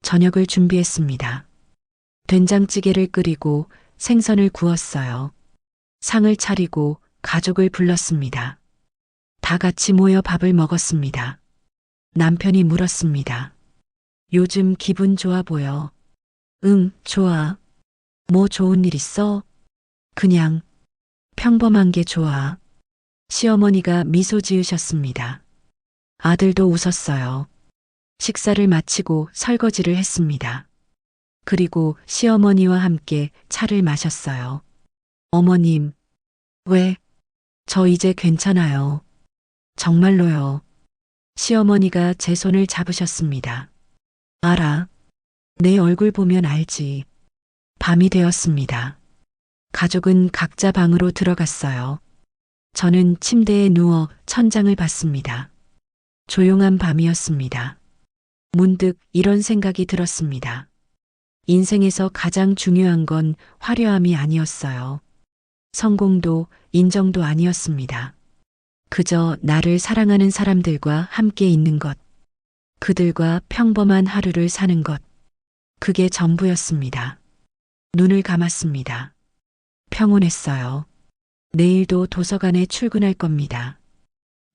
저녁을 준비했습니다. 된장찌개를 끓이고 생선을 구웠어요. 상을 차리고 가족을 불렀습니다. 다 같이 모여 밥을 먹었습니다. 남편이 물었습니다. 요즘 기분 좋아 보여. 응, 좋아. 뭐 좋은 일 있어? 그냥 평범한 게 좋아. 시어머니가 미소 지으셨습니다. 아들도 웃었어요. 식사를 마치고 설거지를 했습니다. 그리고 시어머니와 함께 차를 마셨어요. 어머님, 왜? 저 이제 괜찮아요. 정말로요. 시어머니가 제 손을 잡으셨습니다. 알아. 내 얼굴 보면 알지. 밤이 되었습니다. 가족은 각자 방으로 들어갔어요. 저는 침대에 누워 천장을 봤습니다. 조용한 밤이었습니다. 문득 이런 생각이 들었습니다. 인생에서 가장 중요한 건 화려함이 아니었어요. 성공도 인정도 아니었습니다. 그저 나를 사랑하는 사람들과 함께 있는 것, 그들과 평범한 하루를 사는 것, 그게 전부였습니다. 눈을 감았습니다. 평온했어요. 내일도 도서관에 출근할 겁니다.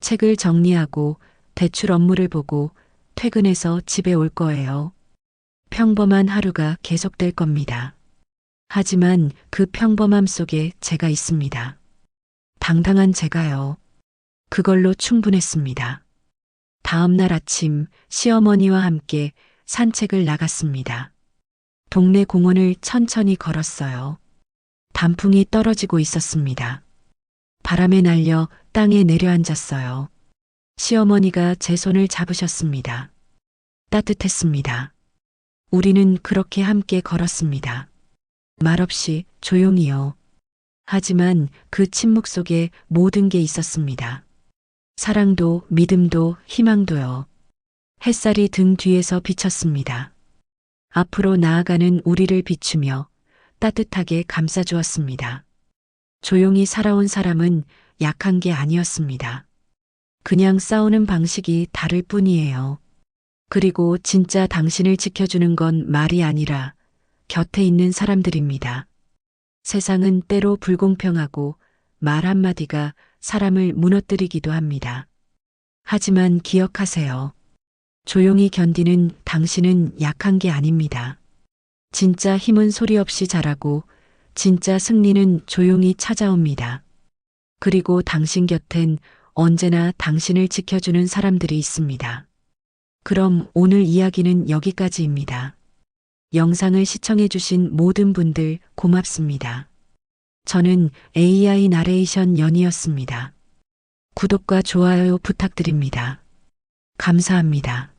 책을 정리하고 대출 업무를 보고 퇴근해서 집에 올 거예요. 평범한 하루가 계속될 겁니다. 하지만 그 평범함 속에 제가 있습니다. 당당한 제가요. 그걸로 충분했습니다. 다음 날 아침 시어머니와 함께 산책을 나갔습니다. 동네 공원을 천천히 걸었어요. 단풍이 떨어지고 있었습니다. 바람에 날려 땅에 내려앉았어요. 시어머니가 제 손을 잡으셨습니다. 따뜻했습니다. 우리는 그렇게 함께 걸었습니다. 말없이 조용히요. 하지만 그 침묵 속에 모든 게 있었습니다. 사랑도 믿음도 희망도요. 햇살이 등 뒤에서 비쳤습니다. 앞으로 나아가는 우리를 비추며 따뜻하게 감싸주었습니다. 조용히 살아온 사람은 약한 게 아니었습니다. 그냥 싸우는 방식이 다를 뿐이에요. 그리고 진짜 당신을 지켜주는 건 말이 아니라 곁에 있는 사람들입니다. 세상은 때로 불공평하고 말 한마디가 사람을 무너뜨리기도 합니다. 하지만 기억하세요. 조용히 견디는 당신은 약한 게 아닙니다. 진짜 힘은 소리 없이 자라고 진짜 승리는 조용히 찾아옵니다. 그리고 당신 곁엔 언제나 당신을 지켜주는 사람들이 있습니다. 그럼 오늘 이야기는 여기까지입니다. 영상을 시청해주신 모든 분들 고맙습니다. 저는 AI 나레이션 연이었습니다. 구독과 좋아요 부탁드립니다. 감사합니다.